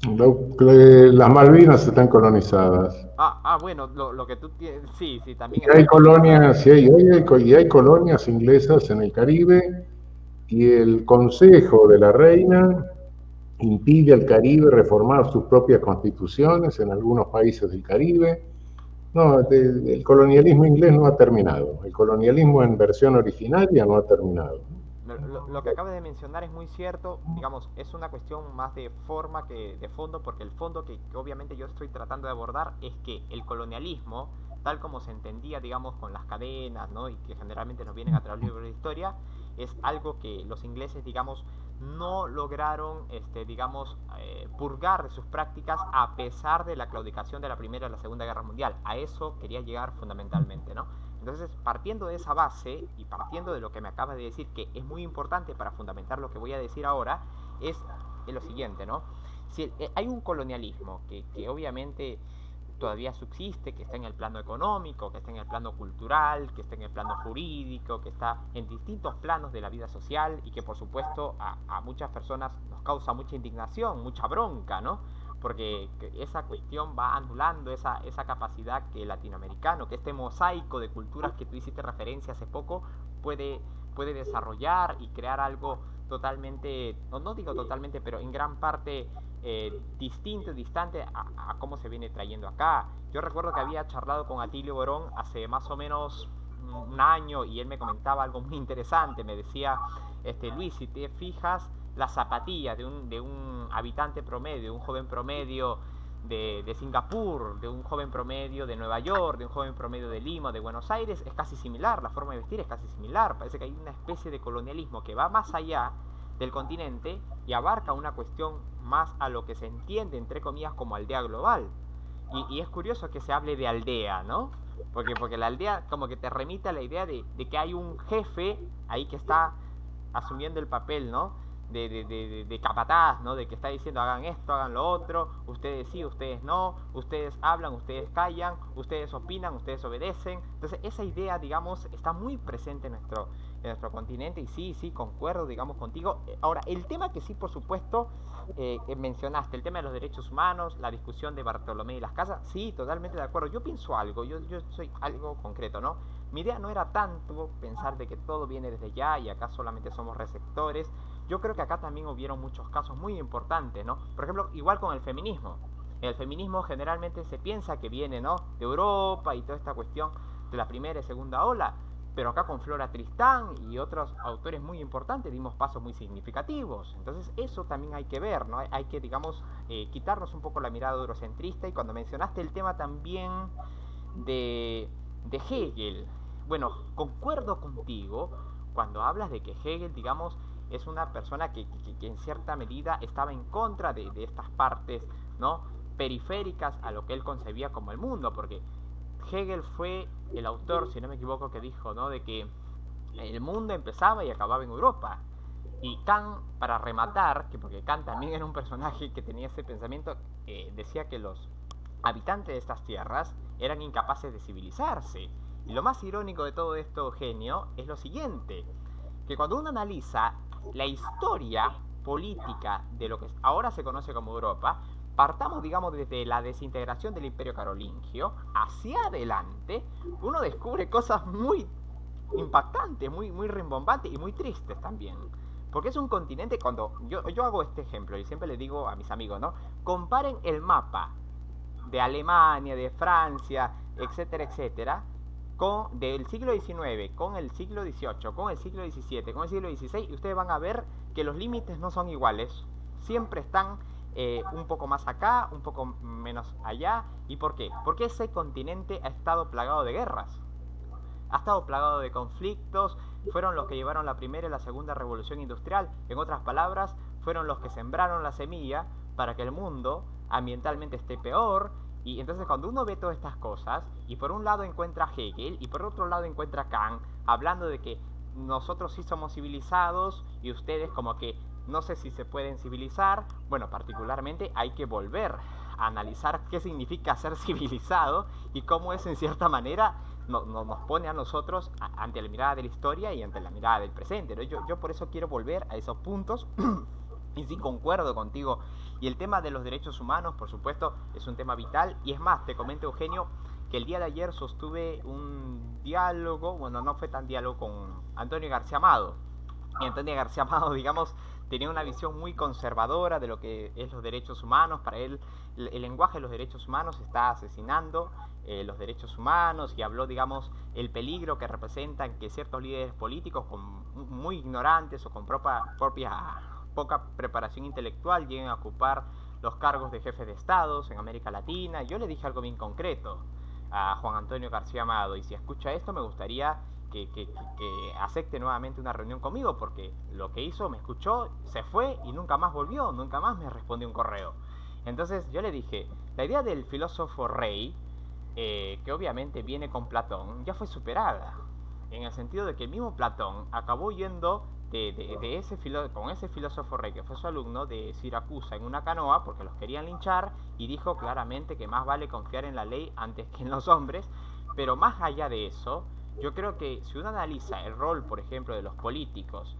Las Malvinas están colonizadas. Bueno, lo que tú tienes, sí, también. Y hay colonias, y hay colonias inglesas en el Caribe, y el Consejo de la Reina impide al Caribe reformar sus propias constituciones en algunos países del Caribe. No, el colonialismo inglés no ha terminado. El colonialismo en versión originaria no ha terminado. Lo que acabas de mencionar es muy cierto, digamos, es una cuestión más de forma que de fondo, porque el fondo que obviamente yo estoy tratando de abordar es que el colonialismo, tal como se entendía, digamos, con las cadenas, ¿no? Y que generalmente nos vienen a través de libros de historia, es algo que los ingleses, digamos, no lograron, digamos, purgar de sus prácticas a pesar de la claudicación de la Primera y la Segunda Guerra Mundial. A eso quería llegar fundamentalmente, ¿no? Entonces, partiendo de esa base y partiendo de lo que me acabas de decir, que es muy importante para fundamentar lo que voy a decir ahora, es lo siguiente, ¿no? Si hay un colonialismo que obviamente todavía subsiste, que está en el plano económico, que está en el plano cultural, que está en el plano jurídico, que está en distintos planos de la vida social y que por supuesto a muchas personas nos causa mucha indignación, mucha bronca, ¿no? Porque esa cuestión va anulando esa capacidad que el latinoamericano, que este mosaico de culturas que tú hiciste referencia hace poco, puede desarrollar y crear algo totalmente, no digo totalmente, pero en gran parte distinto, distante a cómo se viene trayendo acá. Yo recuerdo que había charlado con Atilio Borón hace más o menos un año y él me comentaba algo muy interesante. Me decía, Luis, si te fijas, las zapatillas de un habitante promedio, de un joven promedio de Singapur, de un joven promedio de Nueva York, de un joven promedio de Lima, de Buenos Aires, es casi similar, la forma de vestir es casi similar. Parece que hay una especie de colonialismo que va más allá del continente y abarca una cuestión más a lo que se entiende, entre comillas, como aldea global. Y es curioso que se hable de aldea, ¿no? Porque la aldea como que te remite a la idea de que hay un jefe ahí que está asumiendo el papel, ¿no? De capataz, ¿no? De que está diciendo hagan esto, hagan lo otro, ustedes sí, ustedes no, ustedes hablan, ustedes callan, ustedes opinan, ustedes obedecen. Entonces esa idea, digamos, está muy presente en nuestro continente y sí, concuerdo, digamos, contigo. Ahora, el tema que sí, por supuesto, mencionaste, el tema de los derechos humanos, la discusión de Bartolomé y las Casas, sí, totalmente de acuerdo. Yo pienso algo, yo soy algo concreto, ¿no? Mi idea no era tanto pensar de que todo viene desde allá y acá solamente somos receptores. Yo creo que acá también hubieron muchos casos muy importantes, ¿no? Por ejemplo, igual con el feminismo. El feminismo generalmente se piensa que viene, ¿no?, de Europa y toda esta cuestión de la primera y segunda ola, pero acá con Flora Tristán y otros autores muy importantes dimos pasos muy significativos. Entonces eso también hay que ver, ¿no? Hay que, digamos, quitarnos un poco la mirada eurocentrista. Y cuando mencionaste el tema también de Hegel, bueno, concuerdo contigo cuando hablas de que Hegel, digamos, es una persona que en cierta medida estaba en contra de estas partes, ¿no?, periféricas a lo que él concebía como el mundo, porque Hegel fue el autor, si no me equivoco, que dijo, ¿no?, de que el mundo empezaba y acababa en Europa. Y Kant, para rematar, porque Kant también era un personaje que tenía ese pensamiento, decía que los habitantes de estas tierras eran incapaces de civilizarse. Y lo más irónico de todo esto, Eugenio, es lo siguiente, que cuando uno analiza la historia política de lo que ahora se conoce como Europa, partamos, digamos, desde la desintegración del Imperio Carolingio hacia adelante, uno descubre cosas muy impactantes, muy rimbombantes y muy tristes también. Porque es un continente, cuando yo hago este ejemplo y siempre le digo a mis amigos, ¿no?, comparen el mapa de Alemania, de Francia, etcétera, etcétera, del siglo XIX, con el siglo XVIII, con el siglo XVII, con el siglo XVI, y ustedes van a ver que los límites no son iguales, siempre están un poco más acá, un poco menos allá. ¿Y por qué? Porque ese continente ha estado plagado de guerras, ha estado plagado de conflictos, fueron los que llevaron la primera y la segunda revolución industrial. En otras palabras, fueron los que sembraron la semilla para que el mundo ambientalmente esté peor. Y entonces cuando uno ve todas estas cosas, y por un lado encuentra a Hegel, y por otro lado encuentra a Kant, hablando de que nosotros sí somos civilizados, y ustedes como que no sé si se pueden civilizar. Bueno, particularmente hay que volver a analizar qué significa ser civilizado, y cómo es en cierta manera nos pone a nosotros ante la mirada de la historia y ante la mirada del presente, ¿no? Yo por eso quiero volver a esos puntos. Y sí, concuerdo contigo. Y el tema de los derechos humanos, por supuesto, es un tema vital. Y es más, te comento, Eugenio, que el día de ayer sostuve un diálogo, bueno, no fue tan diálogo, con Antonio García Amado. Y Antonio García Amado, digamos, tenía una visión muy conservadora de lo que es los derechos humanos. Para él, el lenguaje de los derechos humanos está asesinando los derechos humanos, y habló, digamos, el peligro que representan que ciertos líderes políticos muy ignorantes o con poca preparación intelectual lleguen a ocupar los cargos de jefes de estados en América Latina. Yo le dije algo bien concreto a Juan Antonio García Amado, y si escucha esto me gustaría que acepte nuevamente una reunión conmigo, porque lo que hizo, me escuchó, se fue y nunca más volvió, nunca más me respondió un correo. Entonces yo le dije, la idea del filósofo rey, que obviamente viene con Platón, ya fue superada, en el sentido de que el mismo Platón acabó yendo con ese filósofo rey que fue su alumno de Siracusa en una canoa porque los querían linchar, y dijo claramente que más vale confiar en la ley antes que en los hombres. Pero más allá de eso, yo creo que si uno analiza el rol, por ejemplo, de los políticos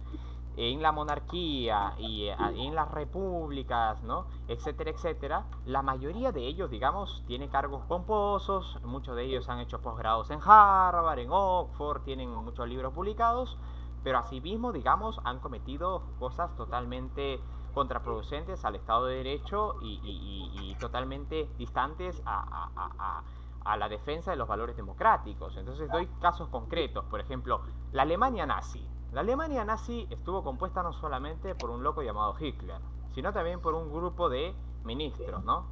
en la monarquía y en las repúblicas, ¿no? Etcétera, etcétera, la mayoría de ellos, digamos, tiene cargos pomposos, muchos de ellos han hecho posgrados en Harvard, en Oxford, tienen muchos libros publicados, pero asimismo, digamos, han cometido cosas totalmente contraproducentes al Estado de Derecho y totalmente distantes a la defensa de los valores democráticos. Entonces doy casos concretos. Por ejemplo, la Alemania nazi. La Alemania nazi estuvo compuesta no solamente por un loco llamado Hitler, sino también por un grupo de ministros, ¿no?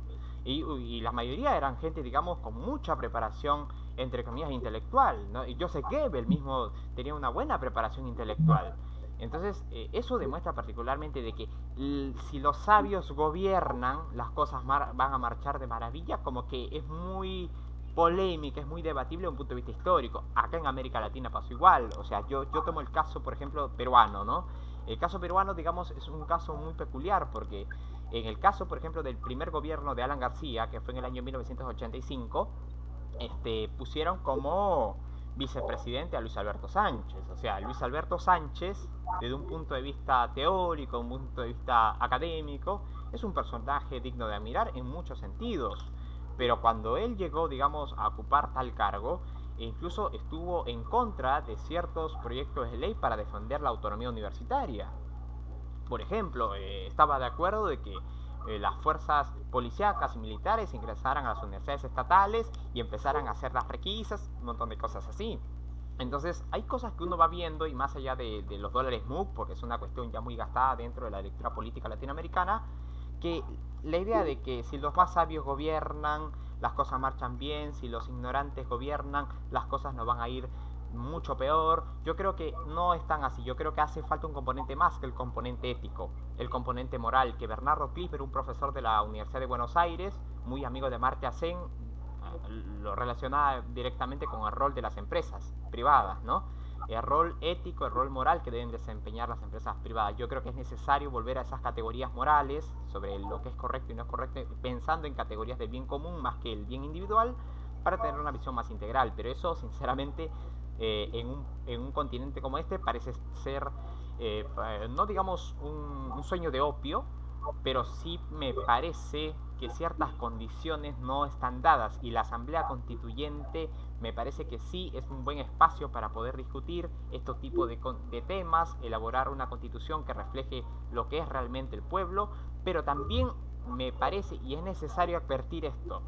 Y la mayoría eran gente, digamos, con mucha preparación, entre comillas, intelectual, ¿no? Y Joseph Goebbels mismo tenía una buena preparación intelectual. Entonces, eso demuestra particularmente de que si los sabios gobiernan, las cosas van a marchar de maravilla, como que es muy polémica, es muy debatible desde un punto de vista histórico. Acá en América Latina pasó igual. O sea, yo tomo el caso, por ejemplo, peruano, ¿no? El caso peruano, digamos, es un caso muy peculiar porque en el caso, por ejemplo, del primer gobierno de Alan García, que fue en el año 1985, pusieron como vicepresidente a Luis Alberto Sánchez. O sea, Luis Alberto Sánchez, desde un punto de vista teórico, un punto de vista académico, es un personaje digno de admirar en muchos sentidos. Pero cuando él llegó, digamos, a ocupar tal cargo, incluso estuvo en contra de ciertos proyectos de ley para defender la autonomía universitaria. Por ejemplo, estaba de acuerdo de que las fuerzas policíacas y militares ingresaran a las universidades estatales y empezaran a hacer las requisas, un montón de cosas así. Entonces hay cosas que uno va viendo, y más allá de los dólares MOOC, porque es una cuestión ya muy gastada dentro de la lectura política latinoamericana, que la idea de que si los más sabios gobiernan, las cosas marchan bien, si los ignorantes gobiernan, las cosas no van a ir mucho peor. Yo creo que no es tan así. Yo creo que hace falta un componente más que el componente ético, el componente moral, que Bernardo Clifford, un profesor de la Universidad de Buenos Aires, muy amigo de Amartya Sen, lo relaciona directamente con el rol de las empresas privadas, ¿no? El rol ético, el rol moral que deben desempeñar las empresas privadas. Yo creo que es necesario volver a esas categorías morales sobre lo que es correcto y no es correcto, pensando en categorías del bien común más que el bien individual, para tener una visión más integral. Pero eso, sinceramente, en un continente como este parece ser, no digamos un sueño de opio, pero sí me parece que ciertas condiciones no están dadas, y la Asamblea Constituyente me parece que sí es un buen espacio para poder discutir estos tipos de temas, elaborar una constitución que refleje lo que es realmente el pueblo. Pero también me parece, y es necesario advertir esto,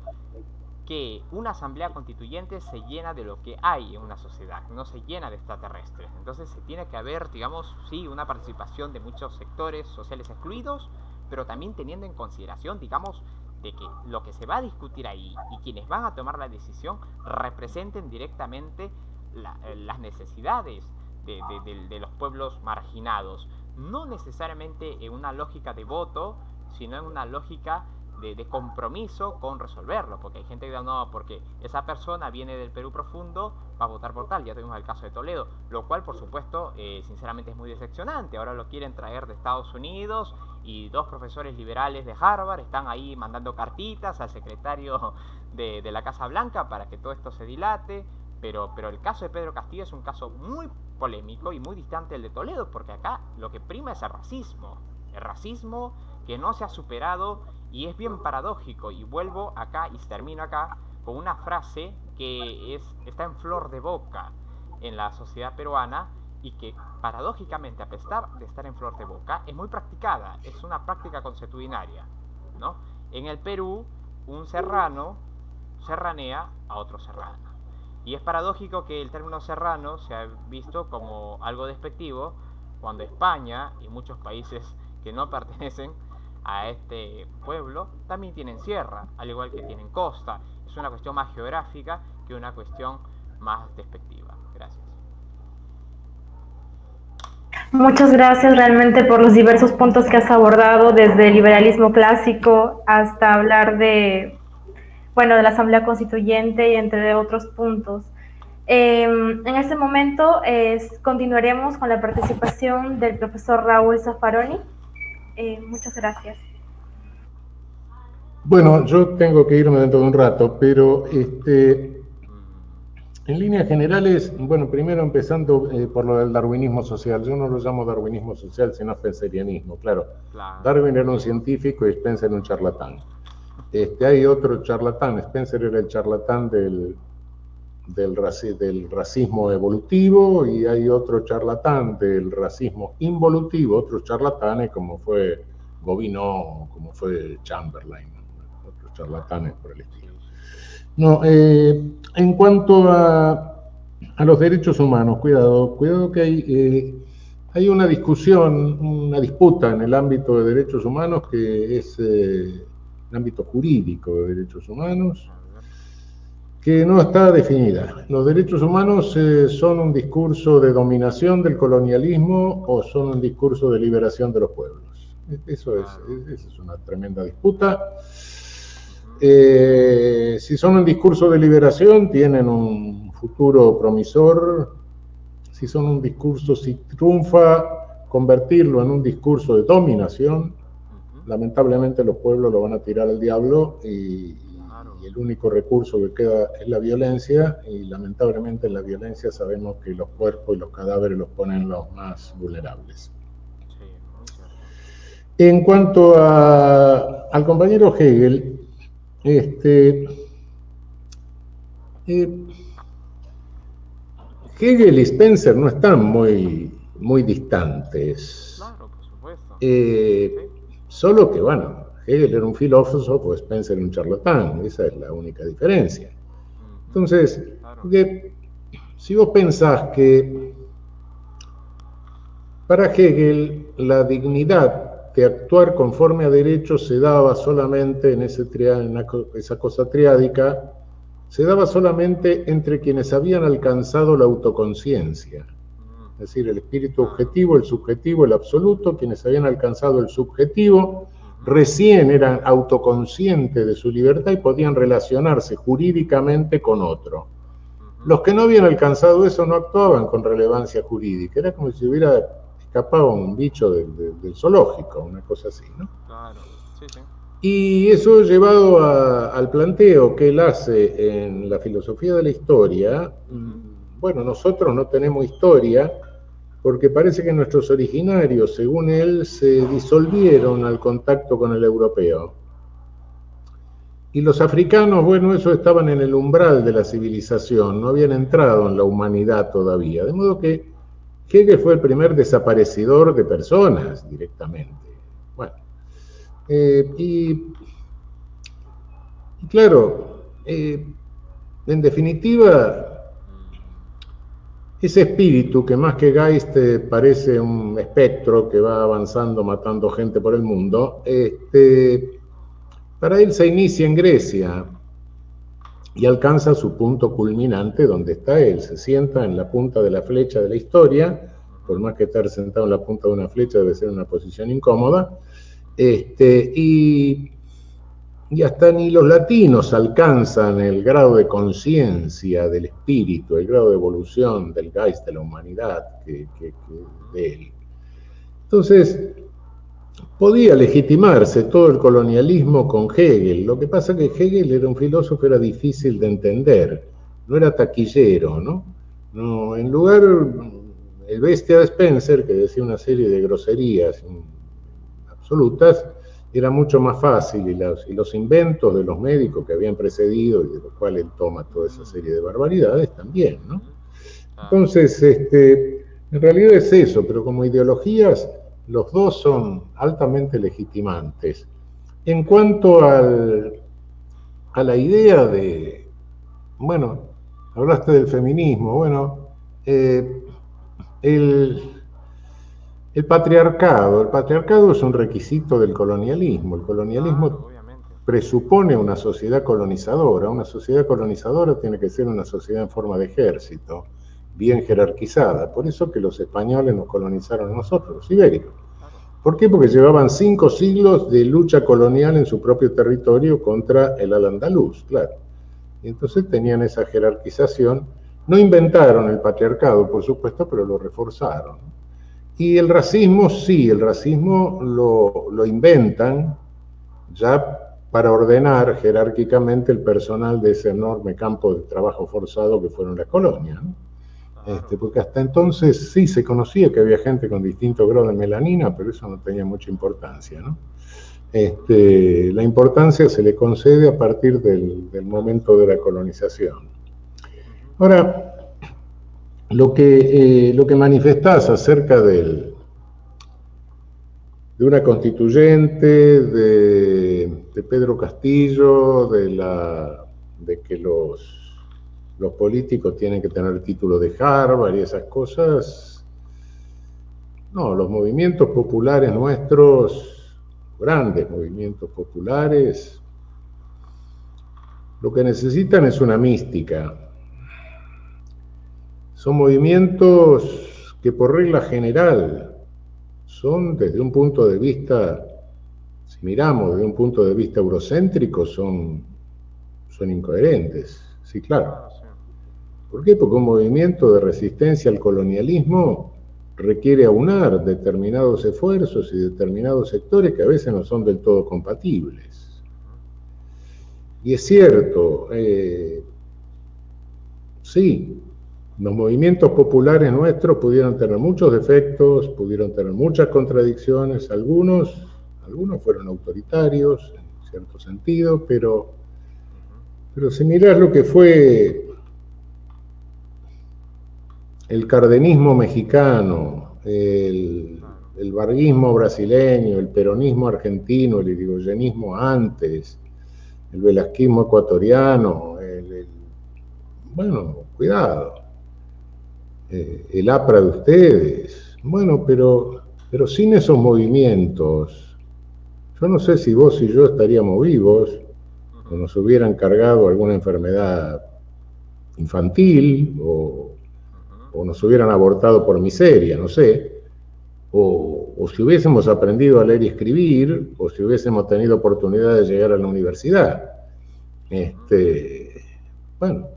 que una asamblea constituyente se llena de lo que hay en una sociedad, no se llena de extraterrestres. Entonces se tiene que haber, digamos, sí, una participación de muchos sectores sociales excluidos, pero también teniendo en consideración, digamos, de que lo que se va a discutir ahí y quienes van a tomar la decisión representen directamente las necesidades de los pueblos marginados. No necesariamente en una lógica de voto, sino en una lógica de compromiso con resolverlo, porque hay gente que dice, no, porque esa persona viene del Perú profundo, va a votar por tal. Ya tuvimos el caso de Toledo, lo cual, por supuesto, sinceramente es muy decepcionante. Ahora lo quieren traer de Estados Unidos, y dos profesores liberales de Harvard están ahí mandando cartitas al secretario de la Casa Blanca para que todo esto se dilate. Pero el caso de Pedro Castillo es un caso muy polémico y muy distante del de Toledo, porque acá lo que prima es el racismo que no se ha superado. Y es bien paradójico, y vuelvo acá y termino acá con una frase que está en flor de boca en la sociedad peruana, y que paradójicamente, a pesar de estar en flor de boca, es muy practicada, es una práctica consuetudinaria, ¿no? En el Perú, un serrano serranea a otro serrano. Y es paradójico que el término serrano se ha visto como algo despectivo cuando España y muchos países que no pertenecen a este pueblo también tienen sierra, al igual que tienen costa. Es una cuestión más geográfica que una cuestión más despectiva. Gracias. Muchas gracias realmente por los diversos puntos que has abordado, desde el liberalismo clásico hasta hablar de la Asamblea Constituyente y entre otros puntos. En este momento continuaremos con la participación del profesor Raúl Zaffaroni. Muchas gracias. Bueno, yo tengo que irme dentro de un rato, pero en líneas generales, bueno, primero empezando por lo del darwinismo social. Yo no lo llamo darwinismo social, sino spencerianismo. Claro, Darwin era un científico y Spencer un charlatán. Hay otro charlatán, Spencer era el charlatán del racismo evolutivo, y hay otro charlatán del racismo involutivo, otros charlatanes como fue Gobineau, como fue Chamberlain, ¿no? Otros charlatanes por el estilo. No, en cuanto a los derechos humanos, cuidado que hay una discusión, una disputa en el ámbito de derechos humanos que es el ámbito jurídico de derechos humanos, que no está definida. ¿Los derechos humanos son un discurso de dominación del colonialismo o son un discurso de liberación de los pueblos? Esa es una tremenda disputa. Si son un discurso de liberación, tienen un futuro promisor. Si son un discurso, si triunfa convertirlo en un discurso de dominación, lamentablemente los pueblos lo van a tirar al diablo y el único recurso que queda es la violencia, y lamentablemente en la violencia sabemos que los cuerpos y los cadáveres los ponen los más vulnerables. En cuanto al compañero Hegel, Hegel y Spencer no están muy distantes. Claro, por supuesto. Solo que, bueno, Hegel era un filósofo, Spencer un charlatán, esa es la única diferencia. Entonces, si vos pensás que para Hegel la dignidad de actuar conforme a derecho se daba solamente en esa cosa triádica, se daba solamente entre quienes habían alcanzado la autoconciencia, es decir, el espíritu objetivo, el subjetivo, el absoluto. Quienes habían alcanzado el subjetivo recién eran autoconscientes de su libertad y podían relacionarse jurídicamente con otro. Los que no habían alcanzado eso no actuaban con relevancia jurídica, era como si hubiera escapado un bicho del zoológico, una cosa así, ¿no? Claro, sí. Y eso llevado al planteo que él hace en la filosofía de la historia. Bueno, nosotros no tenemos historia porque parece que nuestros originarios, según él, se disolvieron al contacto con el europeo. Y los africanos, bueno, esos estaban en el umbral de la civilización, no habían entrado en la humanidad todavía, de modo que Hegel fue el primer desaparecidor de personas directamente. Bueno, y claro, en definitiva, ese espíritu que más que Geist parece un espectro que va avanzando matando gente por el mundo, para él se inicia en Grecia y alcanza su punto culminante donde está él, se sienta en la punta de la flecha de la historia, por más que estar sentado en la punta de una flecha debe ser una posición incómoda, y hasta ni los latinos alcanzan el grado de conciencia del espíritu, el grado de evolución del Geist de la humanidad de él. Entonces, podía legitimarse todo el colonialismo con Hegel. Lo que pasa es que Hegel era un filósofo, era difícil de entender, no era taquillero, ¿no? No, en lugar, el bestia de Spencer, que decía una serie de groserías absolutas, era mucho más fácil, y los inventos de los médicos que habían precedido y de los cuales él toma toda esa serie de barbaridades también, ¿no? Entonces, En realidad es eso, pero como ideologías, los dos son altamente legitimantes. En cuanto a la idea de, bueno, hablaste del feminismo, bueno, el, el patriarcado es un requisito del colonialismo. El colonialismo Claro, obviamente. presupone una sociedad colonizadora. Una sociedad colonizadora tiene que ser una sociedad en forma de ejército, bien jerarquizada. Por eso que los españoles nos colonizaron a nosotros, los ibéricos. Claro. ¿Por qué? Porque llevaban 5 siglos de lucha colonial en su propio territorio contra el al-andaluz, claro. Y entonces tenían esa jerarquización. No inventaron el patriarcado, por supuesto, pero lo reforzaron. Y el racismo, sí, el racismo lo inventan ya para ordenar jerárquicamente el personal de ese enorme campo de trabajo forzado que fueron las colonias, ¿no? Claro. Porque hasta entonces sí se conocía que había gente con distinto grado de melanina, pero eso no tenía mucha importancia, ¿no? La importancia se le concede a partir del momento de la colonización. Ahora, lo que manifestás acerca de una constituyente, de Pedro Castillo, de que los políticos tienen que tener título de Harvard y esas cosas. No, los movimientos populares nuestros, grandes movimientos populares, lo que necesitan es una mística. Son movimientos que por regla general son, desde un punto de vista, si miramos desde un punto de vista eurocéntrico, son incoherentes. Sí, claro. Claro, sí. ¿Por qué? Porque un movimiento de resistencia al colonialismo requiere aunar determinados esfuerzos y determinados sectores que a veces no son del todo compatibles. Y es cierto, sí, los movimientos populares nuestros pudieron tener muchos defectos, pudieron tener muchas contradicciones, algunos fueron autoritarios en cierto sentido, pero si mirás lo que fue el cardenismo mexicano, el varguismo brasileño, el peronismo argentino, el irigoyenismo antes, el velasquismo ecuatoriano, bueno, cuidado, el APRA de ustedes, bueno, pero sin esos movimientos, yo no sé si vos y yo estaríamos vivos, o nos hubieran cargado alguna enfermedad infantil, o nos hubieran abortado por miseria, no sé, o si hubiésemos aprendido a leer y escribir, o si hubiésemos tenido oportunidad de llegar a la universidad. Bueno,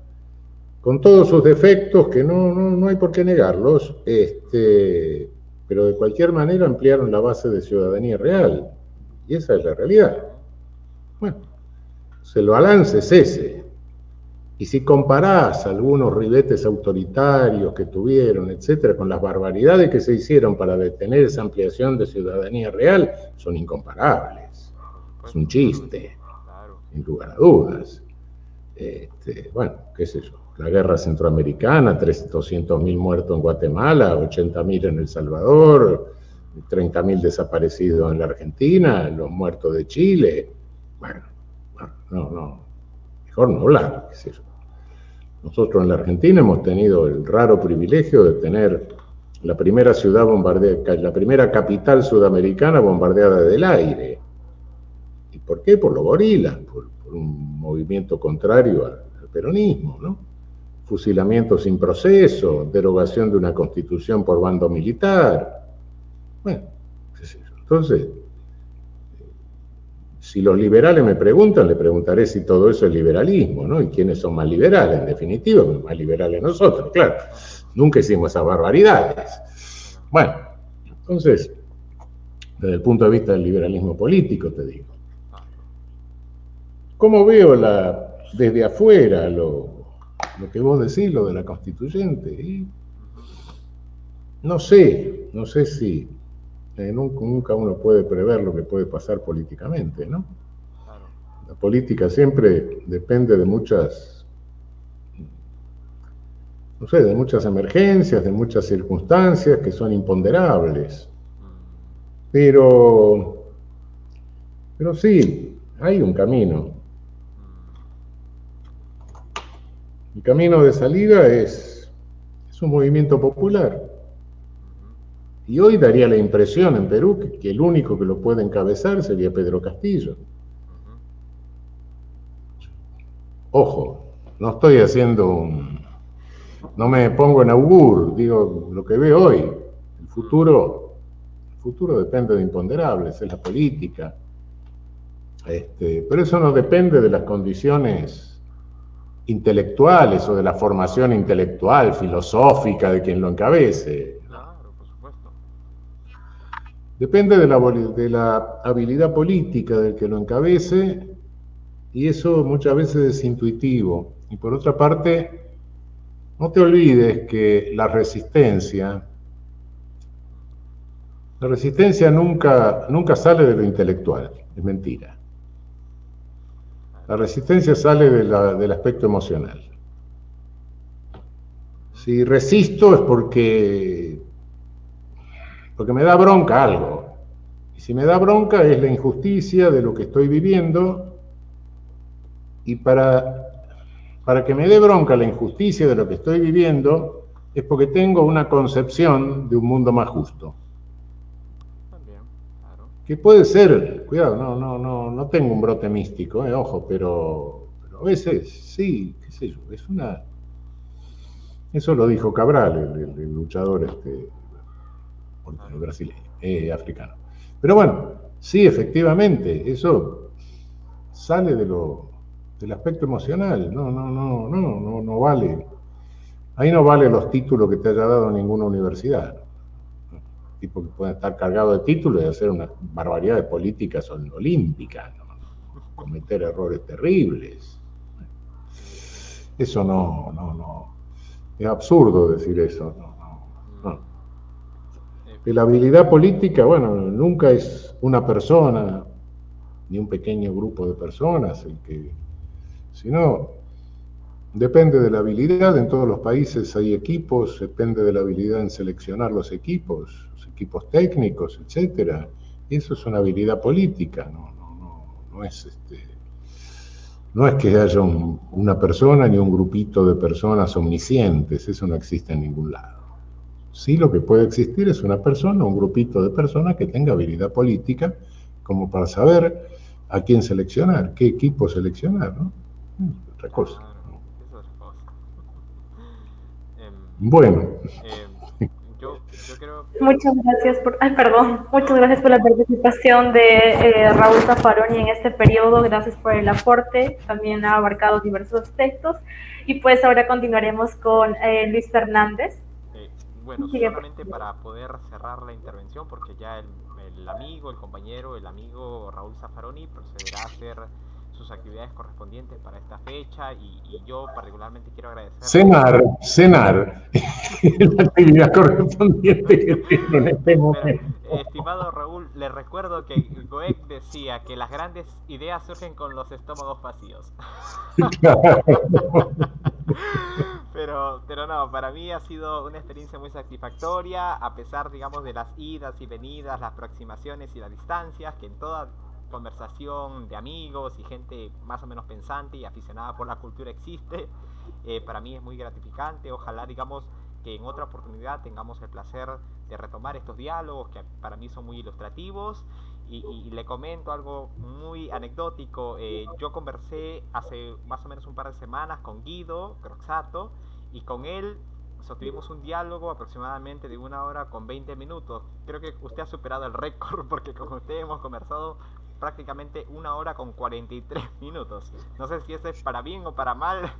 con todos sus defectos, que no hay por qué negarlos, pero de cualquier manera ampliaron la base de ciudadanía real, y esa es la realidad. Bueno, el balance es ese. Y si comparás algunos ribetes autoritarios que tuvieron, etcétera, con las barbaridades que se hicieron para detener esa ampliación de ciudadanía real, son incomparables. Es un chiste, sin lugar a dudas. Bueno, qué sé yo, la guerra centroamericana, 200.000 muertos en Guatemala, 80.000 en El Salvador, 30.000 desaparecidos en la Argentina, los muertos de Chile. Bueno, no, mejor no hablar, qué sé yo. Nosotros en la Argentina hemos tenido el raro privilegio de tener la primera ciudad bombardeada, la primera capital sudamericana bombardeada del aire. ¿Y por qué? Por los gorilas, por un movimiento contrario al peronismo, ¿no? Fusilamiento sin proceso, derogación de una constitución por bando militar. Bueno, qué sé yo. Entonces, si los liberales me preguntan, le preguntaré si todo eso es liberalismo, ¿no? Y quiénes son más liberales, en definitiva, más liberales nosotros, claro. Nunca hicimos esas barbaridades. Bueno, entonces, desde el punto de vista del liberalismo político, te digo. ¿Cómo veo desde afuera lo que vos decís, lo de la constituyente? Y no sé si nunca uno puede prever lo que puede pasar políticamente, ¿no? Claro. La política siempre depende de muchas no sé, de muchas emergencias, de muchas circunstancias que son imponderables. Pero sí, hay un camino. El camino de salida es un movimiento popular. Y hoy daría la impresión en Perú que el único que lo puede encabezar sería Pedro Castillo. Ojo, no estoy haciendo no me pongo en augur, digo lo que veo hoy. El futuro depende de imponderables, es la política. Pero eso no depende de las condiciones intelectuales o de la formación intelectual, filosófica de quien lo encabece. Claro, por supuesto. Depende de la habilidad política del que lo encabece, y eso muchas veces es intuitivo. Y por otra parte, no te olvides que la resistencia nunca sale de lo intelectual, es mentira. La resistencia sale del aspecto emocional. Si resisto es porque me da bronca algo. Y si me da bronca es la injusticia de lo que estoy viviendo, y para que me dé bronca la injusticia de lo que estoy viviendo es porque tengo una concepción de un mundo más justo. También, claro. Que puede ser, cuidado, no tengo un brote místico, ojo, pero a veces sí, qué sé yo, eso lo dijo Cabral, el luchador brasileño, africano. Pero bueno, sí, efectivamente, eso sale del aspecto emocional, no vale. Ahí no vale los títulos que te haya dado ninguna universidad. Tipo que pueden estar cargados de títulos y hacer una barbaridad de políticas olímpicas, ¿no? Cometer errores terribles. Eso no. Es absurdo decir eso. No. Que la habilidad política, bueno, nunca es una persona ni un pequeño grupo de personas sino depende de la habilidad. En todos los países hay equipos, depende de la habilidad en seleccionar los equipos técnicos, etcétera. Y eso es una habilidad política, no es que haya una persona ni un grupito de personas omniscientes, eso no existe en ningún lado. Sí, lo que puede existir es una persona, un grupito de personas que tenga habilidad política como para saber a quién seleccionar, qué equipo seleccionar, ¿no? Otra cosa. Claro, es otra cosa. Bueno. Yo creo... Muchas gracias muchas gracias por la participación de Raúl Zaffaroni en este periodo, gracias por el aporte, también ha abarcado diversos aspectos, y pues ahora continuaremos con Luis Fernández. Bueno, solamente para poder cerrar la intervención, porque ya el amigo Raúl Zaffaroni procederá a hacer sus actividades correspondientes para esta fecha, y yo particularmente quiero agradecer... Cenar la actividad correspondiente que tiene en este momento. Pero, estimado Raúl, le recuerdo que Goethe decía que las grandes ideas surgen con los estómagos vacíos. Pero no, para mí ha sido una experiencia muy satisfactoria, a pesar, digamos, de las idas y venidas, las aproximaciones y las distancias, que en toda conversación de amigos y gente más o menos pensante y aficionada por la cultura existe. Para mí es muy gratificante. Ojalá, digamos, que en otra oportunidad tengamos el placer de retomar estos diálogos que para mí son muy ilustrativos. Y le comento algo muy anecdótico. Yo conversé hace más o menos un par de semanas con Guido Croxato, y con él sostuvimos un diálogo aproximadamente de 1 hora con 20 minutos. Creo que usted ha superado el récord, porque con usted hemos conversado prácticamente 1 hora con 43 minutos. No sé si eso es para bien o para mal,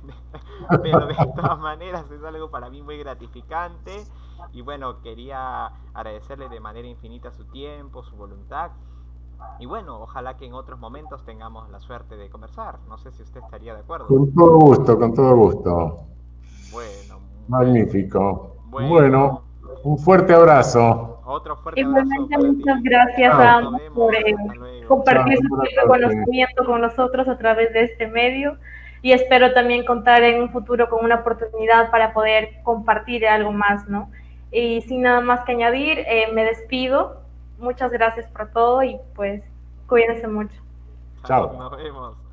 pero de todas maneras es algo para mí muy gratificante. Y bueno, quería agradecerle de manera infinita su tiempo, su voluntad. Y bueno, ojalá que en otros momentos tengamos la suerte de conversar. No sé si usted estaría de acuerdo. Con todo gusto. Bueno. Magnífico. Bueno, un fuerte abrazo. Otro fuerte Igualmente, abrazo. Muchas gracias a ambos por compartir su conocimiento con nosotros a través de este medio. y espero también contar en un futuro con una oportunidad para poder compartir algo más, ¿no? Y sin nada más que añadir, me despido. Muchas gracias por todo y pues cuídense mucho. Chao. Nos vemos.